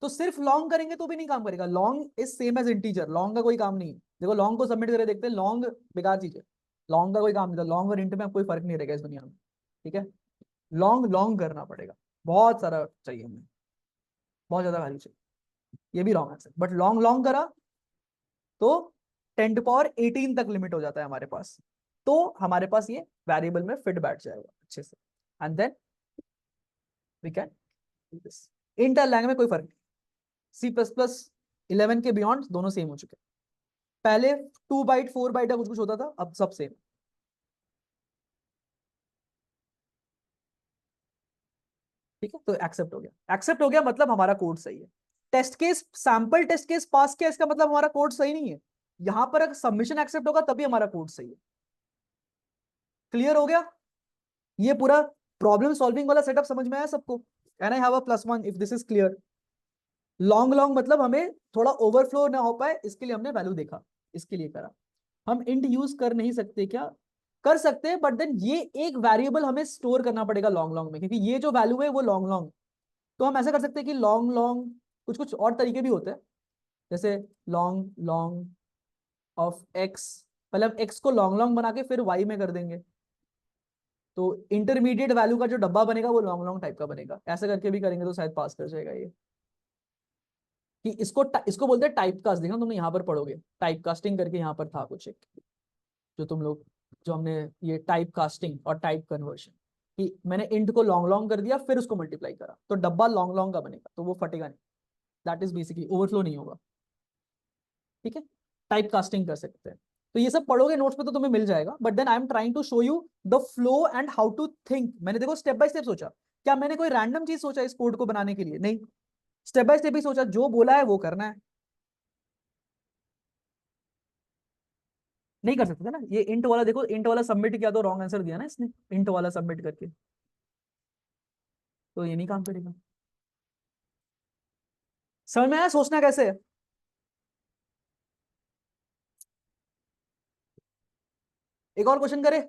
तो सिर्फ लॉन्ग करेंगे तो भी नहीं काम करेगा, long is same as integer, long का कोई काम नहीं है। देखो लॉन्ग को सबमिट करके देखते हैं, लॉन्ग बेकार चीज है, लॉन्ग का कोई काम नहीं था, लॉन्ग और इंट में कोई फर्क नहीं रहेगा इस दुनिया में। ठीक है, लॉन्ग लॉन्ग करना पड़ेगा, बहुत सारा चाहिए हमें, बहुत ज्यादा वैल्यू चाहिए। ये भी wrong answer, but long long करा तो 10 to the power 18 तक लिमिट हो जाता है हमारे पास। तो हमारे पास ये वेरिएबल में फिट बैठ जाएगा अच्छे से, and then we can do this. Intel language में कोई फर्क नहीं, C++11 के बियॉन्ड दोनों सेम हो चुके हैं। पहले 2 बाइट 4 बाइट का कुछ कुछ होता था, अब सब सेम। ठीक है, तो एक्सेप्ट हो गया, एक्सेप्ट हो गया मतलब हमारा कोड सही है। Test case, sample test case pass किया इसका मतलब हमारा कोड सही नहीं है। यहां पर अगर सबमिशन एक्सेप्ट होगा तभी हमारा कोड सही है। क्लियर हो गया, ये पूरा प्रॉब्लम सॉल्विंग वाला सेटअप समझ में आया सबको? And I have a +1 if this is clear. Long long मतलब हमें थोड़ा ओवरफ्लो ना हो पाए, इसके लिए हमने वैल्यू देखा, इसके लिए करा। हम इंट यूज कर नहीं सकते क्या? कर सकते हैं, बट देन ये एक वेरिएबल हमें स्टोर करना पड़ेगा लॉन्ग लॉन्ग में, क्योंकि ये जो वैल्यू है वो लॉन्ग लॉन्ग। तो हम ऐसा कर सकते हैं कि लॉन्ग लॉन्ग, कुछ कुछ और तरीके भी होते हैं, जैसे लॉन्ग लॉन्ग ऑफ एक्स, पहले हम एक्स को लॉन्ग लॉन्ग बना के फिर वाई में कर देंगे, तो इंटरमीडिएट वैल्यू का जो डब्बा बनेगा वो लॉन्ग लॉन्ग टाइप का बनेगा। ऐसा करके भी करेंगे तो शायद पास कर जाएगा ये। कि इसको बोलते हैं टाइप कास्ट, देखना तुमने यहाँ पर पढ़ोगे, टाइप कास्टिंग करके यहाँ पर था कुछ एक, जो तुम लोग, जो हमने ये टाइप कास्टिंग और टाइप कन्वर्शन, कि मैंने इंट को लॉन्ग लॉन्ग कर दिया फिर उसको मल्टीप्लाई करा, तो डब्बा लॉन्ग लॉन्ग का बनेगा, तो वो फटेगा नहीं, दैट इज बेसिकली ओवरफ्लो नहीं होगा। ठीक है, टाइप कास्टिंग कर सकते हैं। तो ये सब पढ़ोगे नोट्स पे तो तुम्हें मिल जाएगा, but then I am trying to show you the flow and how to think. मैंने देखो स्टेप बाय स्टेप सोचा, क्या मैंने कोई रैंडम चीज सोचा इस कोड को बनाने के लिए? नहीं, स्टेप बाय स्टेप ही सोचा, जो बोला है वो करना है। नहीं कर सकते थे ना, ये इंट वाला देखो, इंट वाला सबमिट किया तो रॉन्ग आंसर दिया ना इसने, इंट वाला सबमिट करके, तो ये नहीं काम करेगा। समझ में आया सोचना कैसे है? एक और क्वेश्चन करे,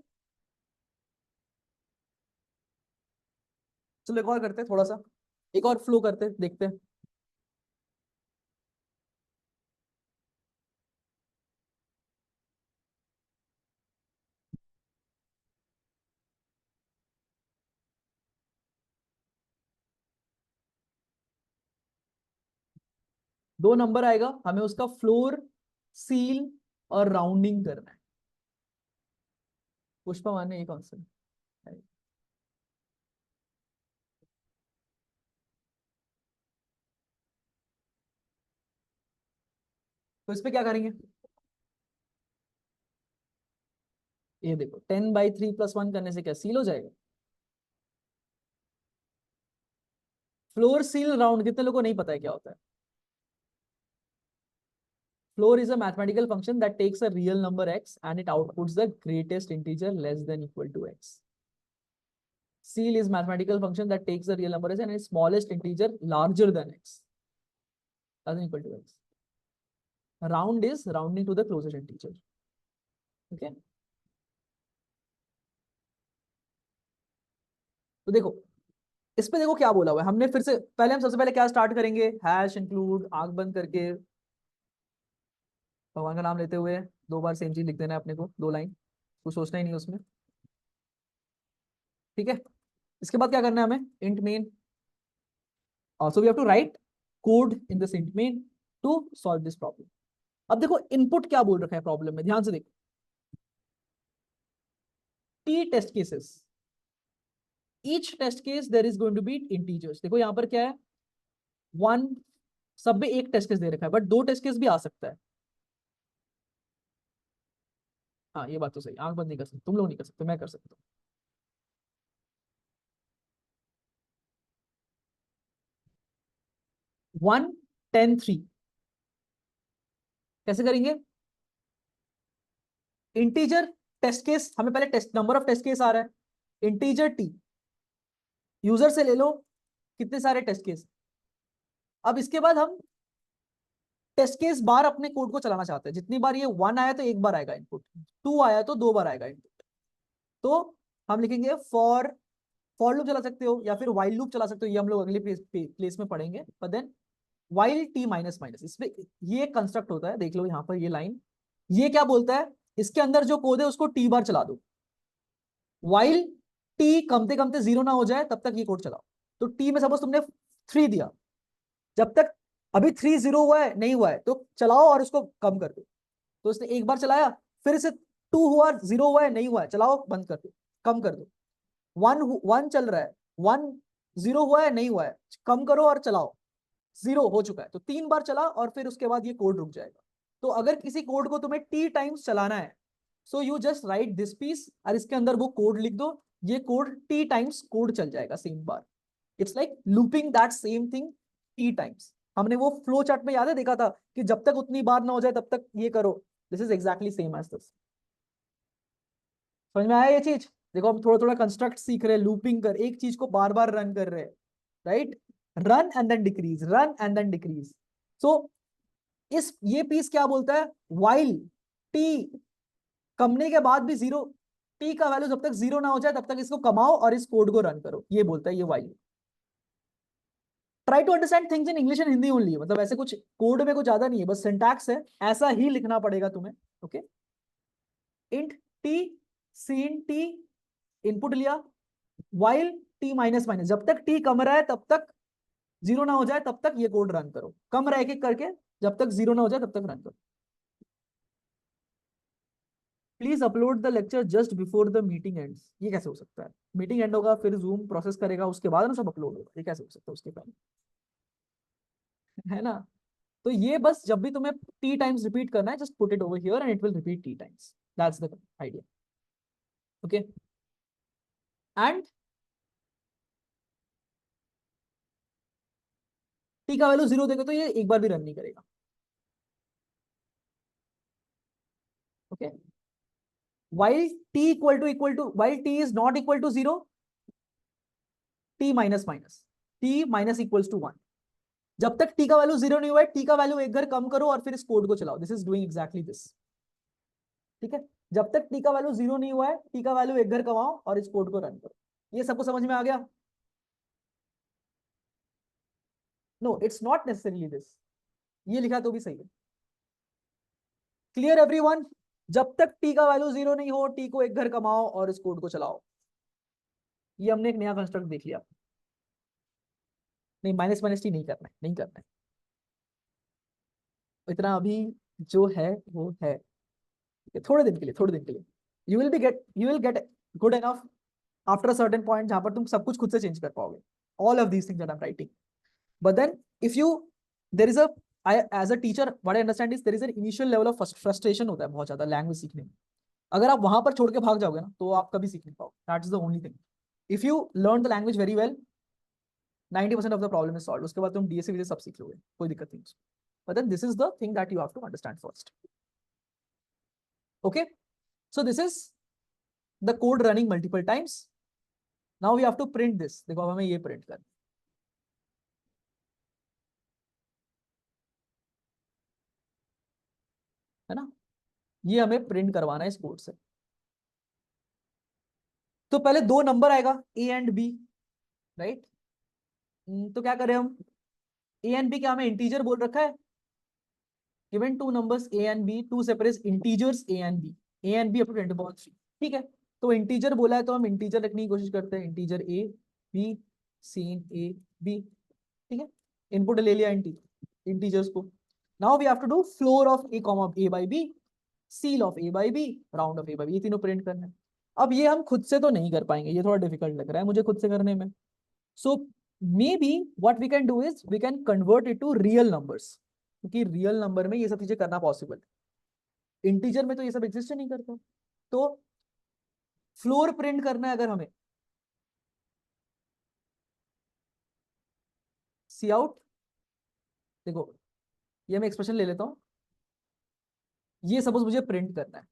चलो एक और करते हैं थोड़ा सा, एक और फ्लो करते हैं, देखते हैं। 2 नंबर आएगा, हमें उसका फ्लोर, सील और राउंडिंग करना है। पुष्पा माने ये कौन सा है? तो इस पे क्या करेंगे? ये देखो 10/3 + 1 करने से क्या सील हो जाएगा? फ्लोर सील राउंड कितने लोगों को नहीं पता है क्या होता है? Floor is a mathematical function that takes a real number x and it outputs the greatest integer less than equal to x. Ceil is mathematical function that takes a real number x and its smallest integer larger than x, less than equal to x. Round is rounding to the closest integer. Okay. तो देखो इस पे देखो क्या बोला हुआ है हमने, फिर से पहले हम सबसे पहले क्या स्टार्ट करेंगे, हैश इंक्लूड आंख बंद करके भगवान का नाम लेते हुए 2 बार सेम चीज लिख देना है अपने को, 2 लाइन, कुछ सोचना ही नहीं उसमें। ठीक है, इसके बाद क्या करना है हमें, int main, so we have to write code in this int main to solve this problem. अब देखो इनपुट क्या बोल रखा है प्रॉब्लम में, ध्यान से देखो, t test cases, each test case there is going to be integers. देखो यहाँ पर क्या है, 1, सब में एक टेस्ट केस दे रखा है, बट 2 टेस्ट केस भी आ सकता है। हाँ ये बात तो सही, आंख बंद नहीं कर सकते तुम लोग, नहीं कर सकते, मैं कर सकता हूँ। 1 10 3 कैसे करेंगे? इंटीजर टेस्ट केस, हमें पहले test number of test case आ रहा है, इंटीजर टी, यूजर से ले लो कितने सारे टेस्ट केस। अब इसके बाद हम टेस्ट केस बार अपने कोड को चलाना चाहते हैं, जितनी बार ये 1 आया तो एक बार आएगा इनपुट, 2 आया तो 2 बार आएगा इनपुट। तो हम लिखेंगे फॉर लूप चला सकते हो या फिर वाइल लूप चला सकते हो, ये हम लोग अगले प्लेस में पढ़ेंगे। पर then while t minus minus, इसमें ये कंस्ट्रक्ट होता है, देख लो यहाँ पर ये लाइन, ये क्या बोलता है, इसके अंदर जो कोड है उसको टी बार चला दो, वाइल टी कमते कमते 0 ना हो जाए तब तक ये कोड चलाओ। तो टी में सपोज तुमने 3 दिया, जब तक अभी 3 0 हुआ है नहीं हुआ है तो चलाओ और उसको कम कर दो। तो इसने एक बार चलाया, फिर से 2 हुआ 0 हुआ है नहीं हुआ है, चलाओ बंद कर दो, कम कर दो। 1 चल रहा है, 1 0 हुआ है नहीं हुआ है, कम करो और चलाओ, 0 हो चुका है, तो 3 बार चला और फिर उसके बाद ये कोड रुक जाएगा। तो अगर किसी कोड को तुम्हें टी टाइम्स चलाना है, so you just write this piece और इसके अंदर वो कोड लिख दो, ये कोड टी टाइम्स कोड चल जाएगा same bar. It's like looping that same thing T times. हमने वो फ्लो चार्ट में याद है देखा था कि जब तक उतनी बार ना हो जाए तब तक ये करो, this is exactly same as this. समझ में आया ये चीज? देखो हम थोड़ा थोड़ा कंस्ट्रक्ट सीख रहे हैं, लूपिंग कर, एक चीज को बार बार रन कर रहे हैं, right? Run and then decrease, run and then decrease. So इस ये पीस क्या बोलता है, वाइल टी कमने के बाद भी 0, टी का वैल्यू जब तक 0 ना हो जाए तब तक इसको कमाओ और इस कोड को रन करो, ये बोलता है ये while. Try to understand things in English and Hindi only, मतलब ऐसे कुछ कोड में कुछ ज्यादा नहीं है, बस सिंटैक्स है, ऐसा ही लिखना पड़ेगा तुम्हें। Okay, int t cin t, input लिया, वाइल टी माइनस माइनस, जब तक टी कम रहा है तब तक 0 ना हो जाए तब तक ये कोड रन करो, कम रह के करके जब तक 0 ना हो जाए तब तक रन करो। Please upload the lecture just before the meeting ends, ये कैसे हो सकता है? मीटिंग एंड होगा फिर जूम प्रोसेस करेगा उसके बाद ना सब अपलोड होगा, ये कैसे हो सकता है उसके पहले? है ना? तो ये बस जब भी तुम्हें टी टाइम्स रिपीट करना है, just put it over here and it will repeat T times, that's the idea. Okay, and T का वैल्यू 0 देगा तो ये एक बार भी रन नहीं करेगा। Okay, while while t is not equal to 0, t minus minus, t minus equals to 1, जब तक t का वैल्यू 0 नहीं हुआ है, t का वैल्यू एक घर कम करो और फिर इस कोड को चलाओ, this is doing exactly this. ठीक है, जब तक t का वैल्यू 0 नहीं हुआ है, t का वैल्यू एक घर कमाओ और इस कोड को रन करो। ये सबको समझ में आ गया? No, it's not necessarily this, ये लिखा तो भी सही है। Clear everyone? जब तक t का वैल्यू 0 नहीं हो, t को एक घर कमाओ और इस कोड को चलाओ। ये हमने एक नया कंस्ट्रक्ट देख लिया। नहीं, माइनस माइनस टी नहीं करना है, नहीं करना है इतना अभी, जो है वो है। थोड़े दिन के लिए, थोड़े दिन के लिए you will get good enough after a certain point जहां पर तुम सब कुछ खुद से चेंज कर पाओगे, all of these things that I am writing. But then if you, there is a, I as a teacher what I understand is there is an initial level of frustration होता है बहुत ज्यादा लैंग्वेज सीखने में। अगर आप वहां पर छोड़ के भाग जाओगे ना तो आप कभी सीख नहीं पाओगे, that is the only thing. If you learn the language very well, 90% of the problem is solve, उसके बाद तुम डीएसए वीएसए सब सीख लोगे, कोई दिक्कत नहीं। But then this is the thing that you have to understand first. Okay, so this is the code running multiple times. Now we have to print this, देखो अब हमें ये प्रिंट करना है ना, ये हमें प्रिंट करवाना है इस कोड से। तो पहले दो नंबर आएगा ए एंड बी, राइट? तो क्या करें हम, ए एंड बी क्या हमें इंटीजर बोल रखा है, given two numbers a and b, two separate integers a and b up to 10 to 3, ठीक है? तो इंटीजर बोला है तो हम इंटीजर रखने की कोशिश करते हैं, integer a b cin a b, ठीक है? इनपुट ले लिया इंटीजर्स को। Now we have to do floor of a comma a by b, ceil of a by b, round off a by b, ये तीनों प्रिंट करना है। अब ये हम खुद से तो नहीं कर पाएंगे, ये थोड़ा डिफिकल्ट लग रहा है मुझे खुद से करने में। So maybe what we can do is we can convert it to real numbers, क्योंकि रियल नंबर में ये सब चीजें करना पॉसिबल है, इंटीजर में तो ये सब एग्जिस्ट नहीं करता। तो फ्लोर प्रिंट करना है अगर हमें, सी आउट देखो, ये मैं एक्सप्रेशन ले लेता हूँ, ये सपोज मुझे प्रिंट करना है,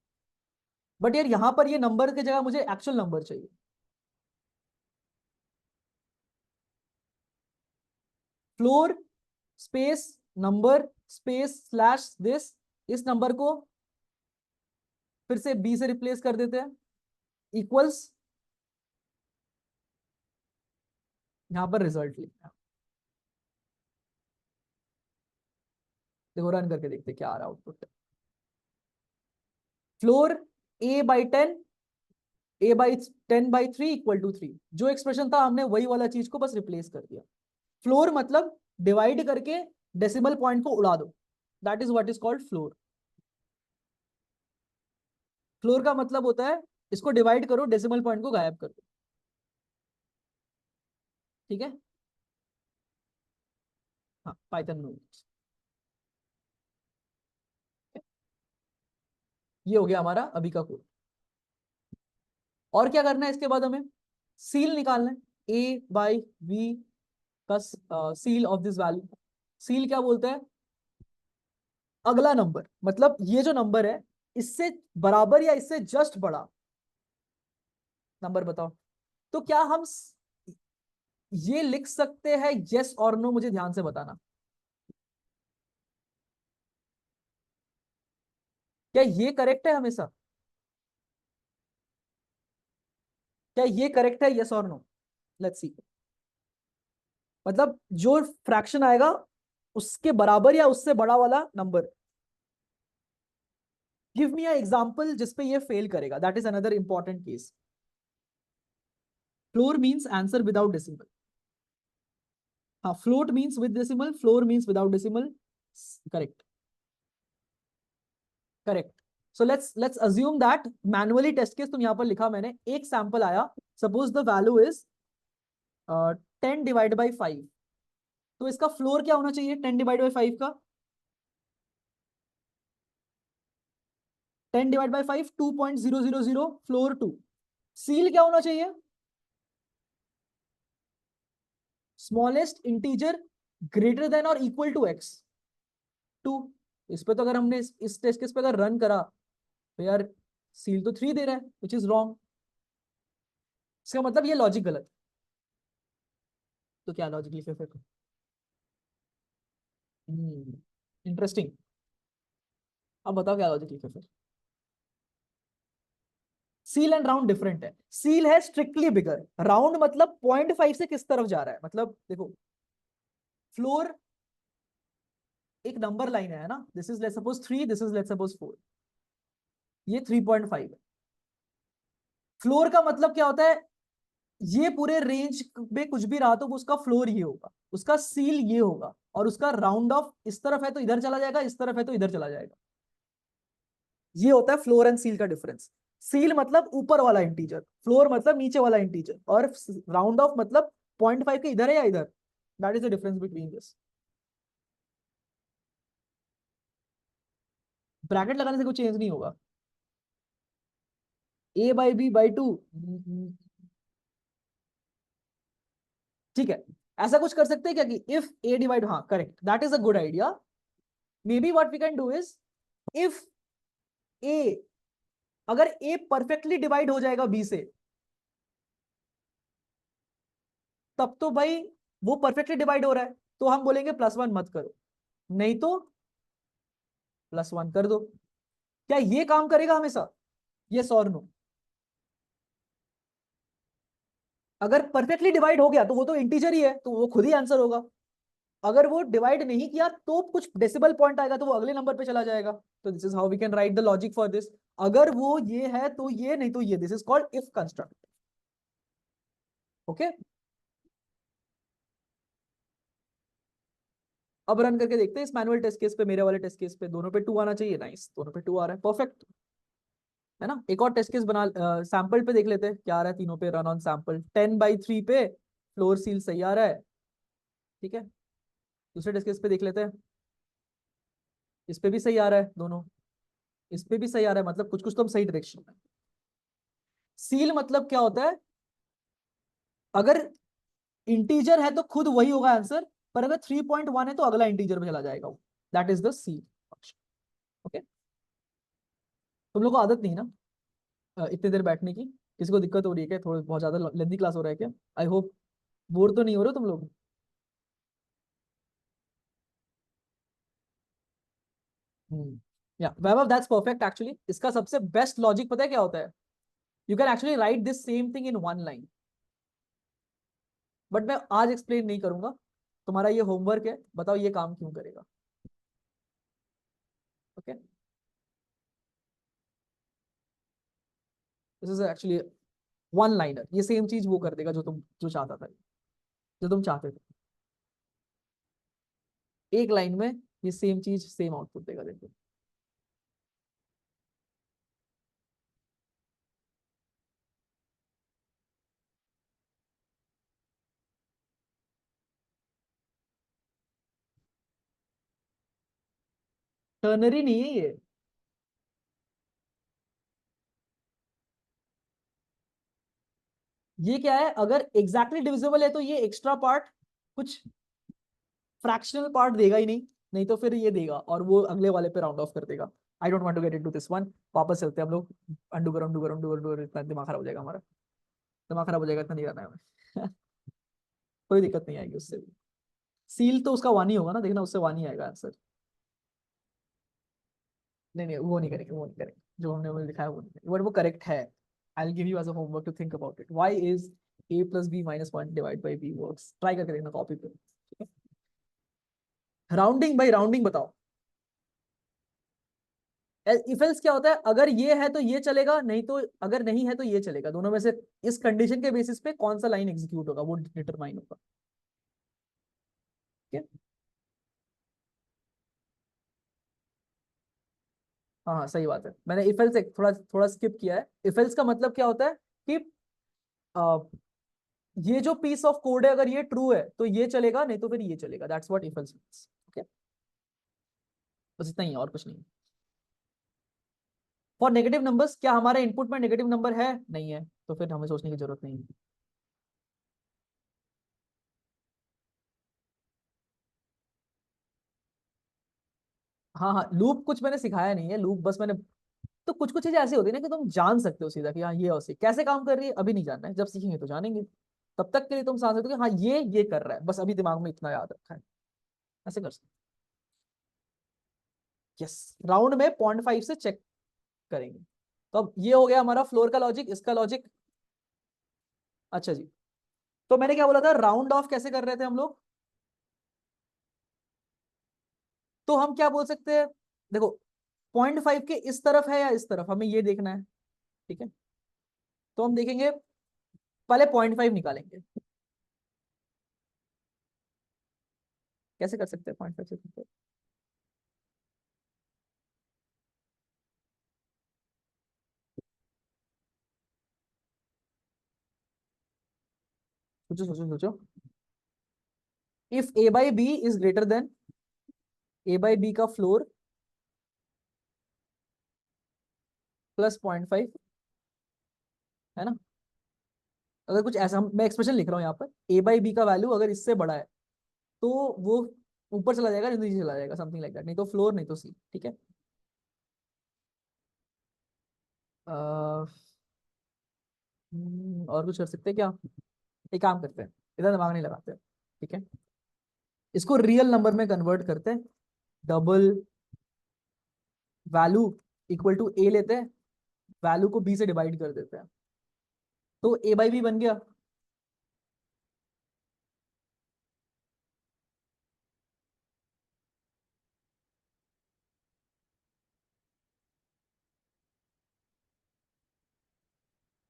बट यार यहाँ पर ये नंबर की जगह मुझे एक्चुअल नंबर चाहिए। Floor space number space slash this, इस नंबर को फिर से बी से रिप्लेस कर देते हैं, इक्वल्स, यहां पर रिजल्ट लिखना है। देखो रन करके देखते हैं क्या आ रहा है output. Floor a/10, a/10/3 equal to 3, जो एक्सप्रेशन था हमने वही वाला चीज को बस रिप्लेस कर दिया। फ्लोर मतलब डिवाइड करके डेसिमल पॉइंट को उड़ा दो, that is what is called floor. Floor का मतलब होता है इसको डिवाइड करो, डेसिमल पॉइंट को गायब कर दो। ठीक है, हाँ पाइथन में। ये हो गया हमारा अभी का कोड। और क्या करना है इसके बाद, हमें सील निकालना है, a/v का seal of this value. Seal क्या बोलता है, अगला नंबर, मतलब ये जो नंबर है इससे बराबर या इससे जस्ट बड़ा नंबर बताओ। तो क्या हम ये लिख सकते हैं यस और नो, मुझे ध्यान से बताना। क्या ये करेक्ट है हमेशा, क्या ये करेक्ट है, यस और नो? Let's see. मतलब जो फ्रैक्शन आएगा उसके बराबर या उससे बड़ा वाला number. Give me a example जिसपे ये फेल करेगा, that is another important case. Floor means answer without decimal. हाँ, float means with decimal, floor means without decimal. Correct, correct. So let's assume that manually test case तुम यहां पर लिखा मैंने, एक सैंपल आया, सपोज द वैल्यू इज 10/5। तो इसका फ्लोर क्या होना चाहिए 10/5 का? 10/5 2.000, फ्लोर 2। सील क्या होना चाहिए? स्मॉलेस्ट इंटीजर ग्रेटर देन और इक्वल टू एक्स, 2। इस पे तो अगर हमने इस टेस्ट केस पे अगर रन करा तो यार सील तो 3 दे रहा है, विच इज रॉन्ग। इसका मतलब ये लॉजिक गलत। तो क्या लॉजिक लिखे फिर? इंटरेस्टिंग। अब बताओ क्या लॉजिक लिखे फिर। सील एंड राउंड डिफरेंट है। सील है स्ट्रिक्टली बिगर, राउंड मतलब 0.5 से किस तरफ जा रहा है। मतलब देखो, फ्लोर एक नंबर लाइन है ना, this is let's suppose 3, this is let's suppose 4, ये 3.5 है। फ्लोर का मतलब क्या होता है, ये पूरे रेंज में कुछ भी रहा तो उसका फ्लोर ये होगा, उसका सील ये होगा, और उसका राउंड ऑफ इस तरफ है तो इधर चला जाएगा, इस तरफ है तो इधर चला जाएगा। ये होता है फ्लोर एंड सील का डिफरेंस। सील मतलब ऊपर वाला इंटीजर, फ्लोर मतलब नीचे वाला इंटीजर, और राउंड ऑफ मतलब 0.5 के इधर है या इधर। That is the difference between this. Bracket लगाने से कुछ चेंज नहीं होगा। a/b/2, ठीक है। ऐसा कुछ कर सकते हैं क्या कि इफ a डिवाइड, हाँ correct, that is a good idea. Maybe what we can do is, if a, अगर a परफेक्टली डिवाइड हो जाएगा b से, तब तो भाई वो परफेक्टली डिवाइड हो रहा है, तो हम बोलेंगे +1 मत करो, नहीं तो +1 कर दो। क्या ये काम करेगा हमेशा, यस और नो? अगर परफेक्टली डिवाइड हो गया तो वो तो इंटीजर ही है, तो वो खुद ही आंसर होगा। अगर वो डिवाइड नहीं किया तो कुछ डेसिमल पॉइंट आएगा तो वो अगले नंबर पे चला जाएगा। तो this is how we can write the logic for this. अगर वो ये है तो ये, नहीं तो ये, this is called if construct. Okay, अब रन करके देखते हैं इस मैनुअल टेस्ट केस पे, मेरे वाले टेस्ट केस पे दोनों पे 2 आना चाहिए। नाइस, दोनों पे 2 आ रहा है, परफेक्ट है ना। एक और टेस्ट केस बना, सैंपल पे देख लेते हैं क्या आ रहा है तीनों पे। रन ऑन सैंपल 10/3 पे फ्लोर सील सही आ रहा है, ठीक है। दूसरे टेस्ट केस पे देख लेते हैं, इस पे भी सही आ रहा है दोनों, इस पे भी सही आ रहा है, मतलब कुछ कुछ तो हम सही डायरेक्शन में। सील मतलब क्या होता है, अगर इंटीजर है तो खुद वही होगा आंसर, पर अगर 3.1 है तो अगला इंटीजर में चला जाएगा वो, that is the C function. Okay, तुम लोग को आदत नहीं ना इतनी देर बैठने की? किसी को दिक्कत हो रही है क्या? थोड़ा बहुत ज्यादा लेंदी क्लास हो रहा है क्या? आई होप बोर तो नहीं हो रहे तुम लोग। या वैभव, दैट्स परफेक्ट एक्चुअली। इसका सबसे बेस्ट लॉजिक पता है क्या होता है? You can actually right this same thing in one line, but मैं आज एक्सप्लेन नहीं करूंगा। तुम्हारा ये होमवर्क है, बताओ ये काम क्यों करेगा। Okay, this is actually one liner, ये सेम चीज वो कर देगा जो चाहता था, जो तुम चाहते थे। एक लाइन में ये सेम चीज सेम आउटपुट देगा, देखो। टर्नरी नहीं है ये क्या है? अगर एग्जैक्टली डिविजिबल है तो ये एक्स्ट्रा पार्ट कुछ फ्रैक्शनल पार्ट देगा ही नहीं, नहीं तो फिर ये देगा और वो अगले वाले पे राउंड ऑफ कर देगा। I don't want to get into this one. वापस चलते हैं हम लोग। अंडू करो, अंडू करो, अंडू करो, इतना दिमाग खराब हो जाएगा हमारा। दिमाग खराब हो जाएगा, इतना नहीं करना है हमें। कोई दिक्कत नहीं आएगी उससे भी। सील तो उसका वन ही होगा ना, देखना उससे वन ही आएगा आंसर। नहीं नहीं, वो नहीं करेंगे, वो नहीं करेंगे, जो हमने वो दिखाया वो नहीं करेंगे, बट वो करेक्ट है। I will give you as a homework to think about it, why is a plus b minus 1 divide by b works. Try करके देखना कॉपी पे। राउंडिंग बाई राउंडिंग बताओ। इफ एल्स क्या होता है? अगर ये है तो ये चलेगा, नहीं तो अगर नहीं है तो ये चलेगा, दोनों में से इस कंडीशन के बेसिस पे कौन सा लाइन एग्जीक्यूट होगा वो डिटरमाइन होगा। ठीक है? हाँ हाँ, सही बात है। मैंने इफ एल्स थोड़ा थोड़ा स्किप किया है। इफ एल्स का मतलब क्या होता है कि आ, ये जो पीस ऑफ कोड है अगर ये ट्रू है तो ये चलेगा, नहीं तो फिर ये चलेगा। That's what if else means. Okay, बस इतना ही है, और कुछ नहीं। फॉर नेगेटिव नंबर्स, क्या हमारे इनपुट में नेगेटिव नंबर है? नहीं है, तो फिर हमें सोचने की जरूरत नहीं है। हाँ हाँ, लूप कुछ मैंने सिखाया नहीं है, लूप बस मैंने, तो कुछ कुछ चीजें ऐसी होती है ना कि तुम जान सकते हो सीधा कि हाँ ये और सी कैसे काम कर रही है, अभी नहीं जानना है, जब सीखेंगे तो जानेंगे। तब तक के लिए तुम समझ सकते हो कि हाँ ये कर रहा है, बस अभी दिमाग में इतना याद रखा है। ऐसे कर सकते। यस, राउंड में 0.5 से चेक करेंगे। तो अब ये हो गया हमारा फ्लोर का लॉजिक, इसका लॉजिक। अच्छा जी, तो मैंने क्या बोला था, राउंड ऑफ कैसे कर रहे थे हम लोग? तो हम क्या बोल सकते हैं, देखो 0.5 के इस तरफ है या इस तरफ, हमें ये देखना है। ठीक है, तो हम देखेंगे, पहले 0.5 निकालेंगे। कैसे कर सकते हैं 0.5 से? सोचो सोचो सोचो। If A by B is greater than A by B का फ्लोर प्लस 0.5, है ना? अगर कुछ ऐसा, मैं एक्सप्रेशन लिख रहा हूँ यहाँ पर, ए बाई बी का वैल्यू अगर इससे बड़ा है तो वो ऊपर चला जाएगा, नहीं तो नीचे चला जाएगा, समथिंग लाइक दैट। नहीं तो फ्लोर, नहीं तो सी। ठीक है? अह, और कुछ कर सकते हैं क्या? एक काम करते हैं, इधर दिमाग नहीं लगाते। ठीक है, इसको रियल नंबर में कन्वर्ट करते हैं। डबल वैल्यू इक्वल टू ए लेते हैं, वैल्यू को बी से डिवाइड कर देते हैं, तो ए बाई बी बन गया।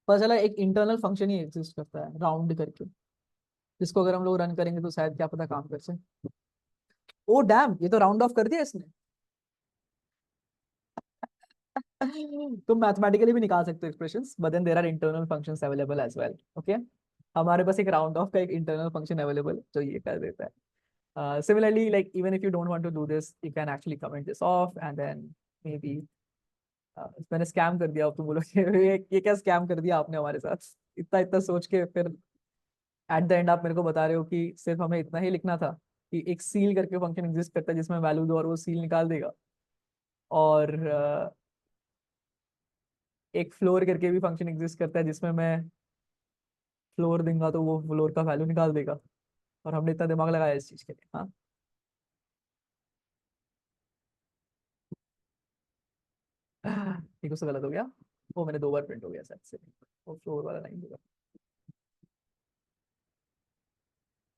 पता चला एक इंटरनल फंक्शन ही एग्जिस्ट करता है राउंड करके, जिसको अगर हम लोग रन करेंगे तो शायद क्या पता काम कर जाए। ओ डैम, ये तो राउंड ऑफ कर दिया इसने। तुम मैथमेटिकली भी निकाल सकते हो expressions, but then there are internal functions available as well. Okay, हमारे पास एक राउंड ऑफ का एक इंटरनल फंक्शन अवेलेबल जो ये कर देता है। Similarly, like even if you don't want to do this, you can actually comment this off and then maybe मैंने स्कैम कर दिया, अब तुम बोलो ये क्या स्कैम कर दिया आपने हमारे साथ, इतना इतना सोच के फिर एट द एंड आप मेरे को बता रहे हो कि सिर्फ हमें इतना ही लिखना था। कि एक सील करके फंक्शन एग्जिस्ट करता है जिसमें वैल्यू दो और वो सील निकाल देगा, और एक फ्लोर करके भी फंक्शन एग्जिस्ट करता है जिसमें मैं फ्लोर दूंगा तो वो फ्लोर का वैल्यू निकाल देगा। और हमने इतना दिमाग लगाया इस चीज के लिए। हाँ, ठीक, उससे गलत हो गया। वो मैंने 2 बार प्रिंट हो गया शायद से, वो फ्लोर वाला लाइन होगा।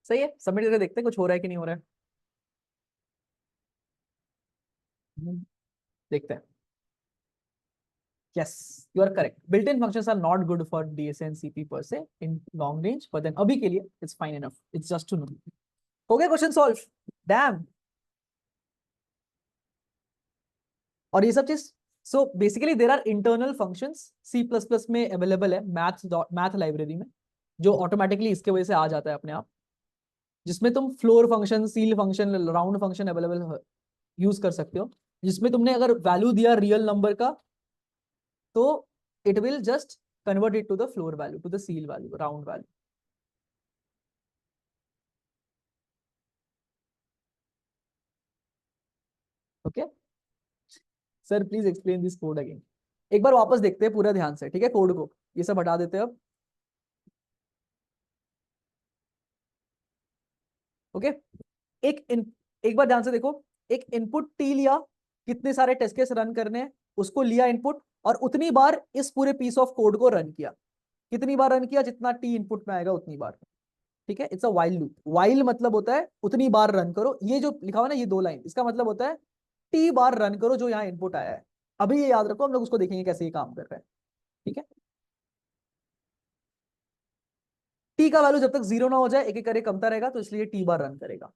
सही है, सबमिट करके देखते हैं कुछ हो रहा है कि नहीं हो रहा है। हम्म, देखते हैं। Yes, you are correct. Built-in functions are not good for DSA and CP per se in long range, but then अभी के लिए it's fine enough. It's just to know. हो गया क्वेश्चन सॉल्व। डैम। और ये सब चीज, so basically there are internal functions C plus plus में अवेलेबल है मैथ लाइब्रेरी में, जो ऑटोमेटिकली इसके वजह से आ जाता है अपने आप, जिसमें तुम floor function, seal function, round function available use कर सकते हो, जिसमें तुमने अगर वैल्यू दिया रियल नंबर का तो it will just convert it to the floor value, to the ceil value, round value. Okay, sir please explain this code again. एक बार वापस देखते हैं पूरा ध्यान से, ठीक है, कोड को ये सब हटा देते हैं अब। ओके, एक बार ध्यान से देखो। एक इनपुट टी लिया, कितने सारे टेस्ट केस रन करने हैं उसको लिया इनपुट, और उतनी बार इस पूरे पीस ऑफ कोड को रन किया। कितनी बार रन किया? जितना टी इनपुट में आएगा उतनी बार। ठीक है, it's a while loop. While मतलब होता है उतनी बार रन करो, ये जो लिखा हुआ ना ये 2 लाइन, इसका मतलब होता है टी बार रन करो जो यहाँ इनपुट आया है। अभी ये याद रखो, हम लोग उसको देखेंगे कैसे ये काम कर रहा है। ठीक है, टी का वैल्यू जब तक 0 ना हो जाए एक एक करके कमता रहेगा, तो इसलिए टी बार रन करेगा।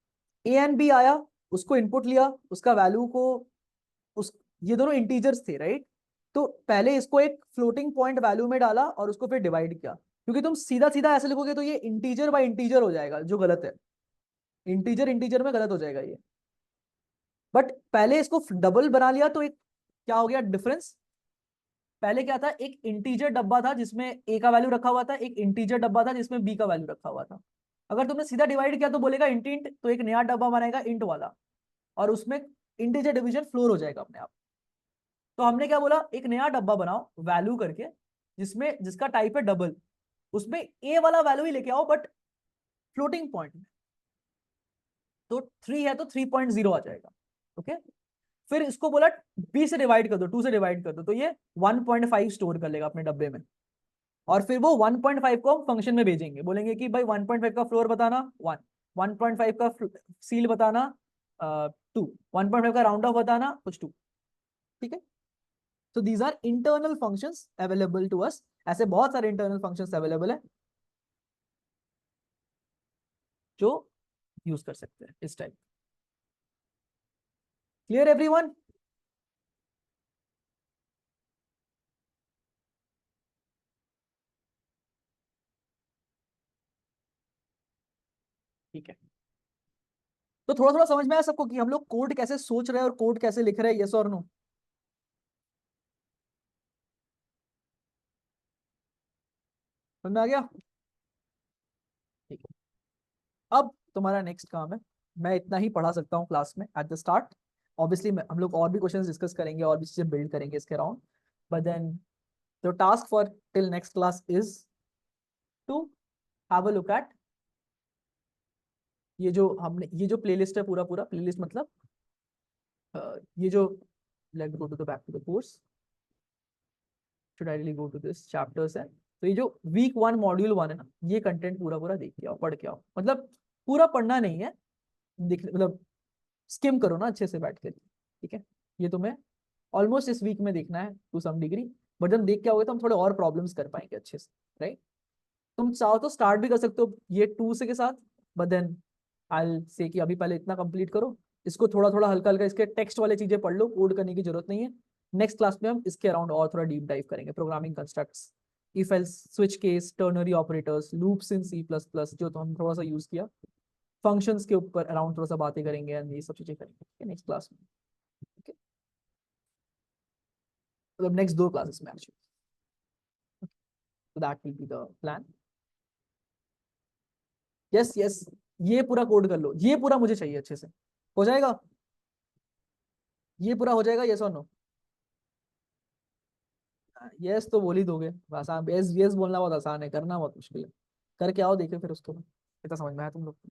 ए एंड बी आया, उसको इनपुट लिया, उसका वैल्यू को उस ये दोनों इंटीजर्स थे राइट, तो पहले इसको एक फ्लोटिंग पॉइंट वैल्यू में डाला और उसको फिर डिवाइड किया, क्योंकि तुम सीधा सीधा ऐसे लिखोगे तो ये इंटीजर बाय इंटीजर हो जाएगा, जो गलत है। इंटीजर इंटीजर में गलत हो जाएगा ये। बट पहले इसको डबल बना लिया तो एक क्या हो गया डिफरेंस। पहले क्या था, एक इंटीजर डब्बा था जिसमें ए का वैल्यू रखा हुआ था, एक इंटीजर डब्बा था जिसमें बी का वैल्यू रखा हुआ था। अगर तुमने सीधा डिवाइड किया तो बोलेगा इंट इंट, तो एक नया डब्बा बनाएगा इंट वाला, और उसमें इंटीजर डिवीजन फ्लोर हो जाएगा अपने आप। तो हमने क्या बोला, एक नया डब्बा बनाओ वैल्यू करके, जिसमें जिसका टाइप है डबल, उसमें ए वाला वैल्यू ही लेके आओ बट फ्लोटिंग पॉइंट में। तो 3 है तो 3.0 आ जाएगा। ओके, फिर इसको बोला बी से डिवाइड कर दो, 2 से डिवाइड कर दो, तो ये 1.5 स्टोर कर लेगा अपने डब्बे में। और फिर वो 1.5 को हम फंक्शन में भेजेंगे, बोलेंगे कि भाई 1.5 का फ्लोर बताना 1, 1.5 का सील बताना 2, 1.5 का राउंड ऑफ बताना कुछ 2। ठीक है, तो these are internal functions available to us. ऐसे बहुत सारे इंटरनल फंक्शंस अवेलेबल है जो यूज कर सकते हैं इस टाइप। Clear everyone? ठीक है, तो थोड़ा थोड़ा समझ में आया सबको कि हम लोग कोड कैसे सोच रहे हैं और कोड कैसे लिख रहे हैं, यस और नो? समझ में आ गया? ठीक है, अब तुम्हारा नेक्स्ट काम है। मैं इतना ही पढ़ा सकता हूँ क्लास में एट द स्टार्ट। ऑब्वियसली हम लोग और भी क्वेश्चंस डिस्कस करेंगे और भी चीजें बिल्ड करेंगे इसके around, but then the task for till next class is to have a look at ये जो प्लेलिस्ट है, पूरा पूरा प्लेलिस्ट मतलब ये जो, let go to the back to the course, should I really go to this chapters है। तो ये जो वीक 1 मॉड्यूल 1 है ना, ये कंटेंट पूरा पूरा देख के आओ, पढ़ के आओ, मतलब पूरा पढ़ना नहीं है, देख मतलब स्किम करो ना अच्छे से बैठ के। ठीक है, ये तुम्हें ऑलमोस्ट इस वीक में देखना है टू सम डिग्री, बट जब देख के आओगे तो हम थोड़े और प्रॉब्लम्स कर पाएंगे अच्छे से, राइट? तुम चाहो तो स्टार्ट भी कर सकते हो ये 2 से के साथ, बट देन आई से कि अभी पहले इतना कंप्लीट करो, इसको थोड़ा थोड़ा हल्का हल्का इसके टेक्स्ट वाले चीजें पढ़ लो, कोड करने की जरूरत नहीं है। नेक्स्ट क्लास में हम इसके अराउंड और थोड़ा डीप डाइव करेंगे, programming constructs, if else, switch case, ternary operators, loops in C plus plus जो तो हम थोड़ा सा यूज किया, फंक्शंस के ऊपर अराउंड थोड़ा सा बातें करेंगे एंड ये सब चीजें करेंगे नेक्स्ट क्लास में। ठीक है, मतलब नेक्स्ट 2 क्लासेस में actually, so that will be the plan. Yes, yes, ये पूरा कोड कर लो, ये पूरा मुझे चाहिए अच्छे से। हो जाएगा? ये पूरा हो जाएगा, यस और नो? यस तो बोल ही दोगे, आसान, यस यस बोलना बहुत आसान है, करना बहुत मुश्किल है। करके आओ, देखे फिर उसके बाद कितना समझ में आया तुम लोग को,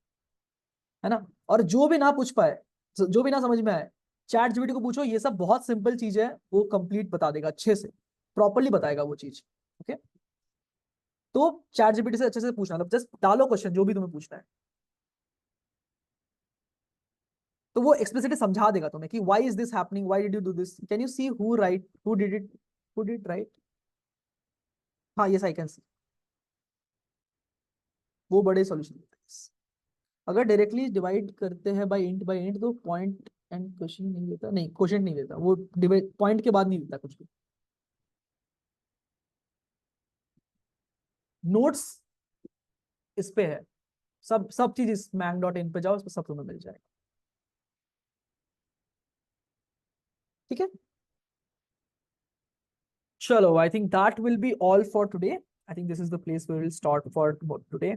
है ना? और जो भी ना पूछ पाए, जो भी ना समझ में आए, चैट जीपीटी को पूछो, ये सब बहुत सिंपल चीज है, वो कंप्लीट बता देगा अच्छे से, प्रॉपरली बताएगा वो चीज। ओके, तो चैट जीपीटी से अच्छे से पूछना, मतलब जस्ट डालो क्वेश्चन जो भी तुम्हें पूछना है, तो वो एक्सप्लिसिटली समझा देगा तुम्हें कि why is this happening, why did you do this, can you see who right, who did it, who did right? हाँ, यस आई कैन सी। वो बड़े सॉल्यूशन देते हैं। अगर डायरेक्टली डिवाइड करते हैं बाय इंट तो पॉइंट एंड क्वेश्चन नहीं देता, नहीं क्वेश्चन नहीं देता वो, डिवाइड पॉइंट के बाद नहीं देता कुछ भी। नोट्स इस पे है, सब सब चीज इस mang.in पे जाओ, उस पे सब तुम्हें मिल जाएगा। ठीक है, चलो, I think that will be all for today. I think this is the place we will stop for today.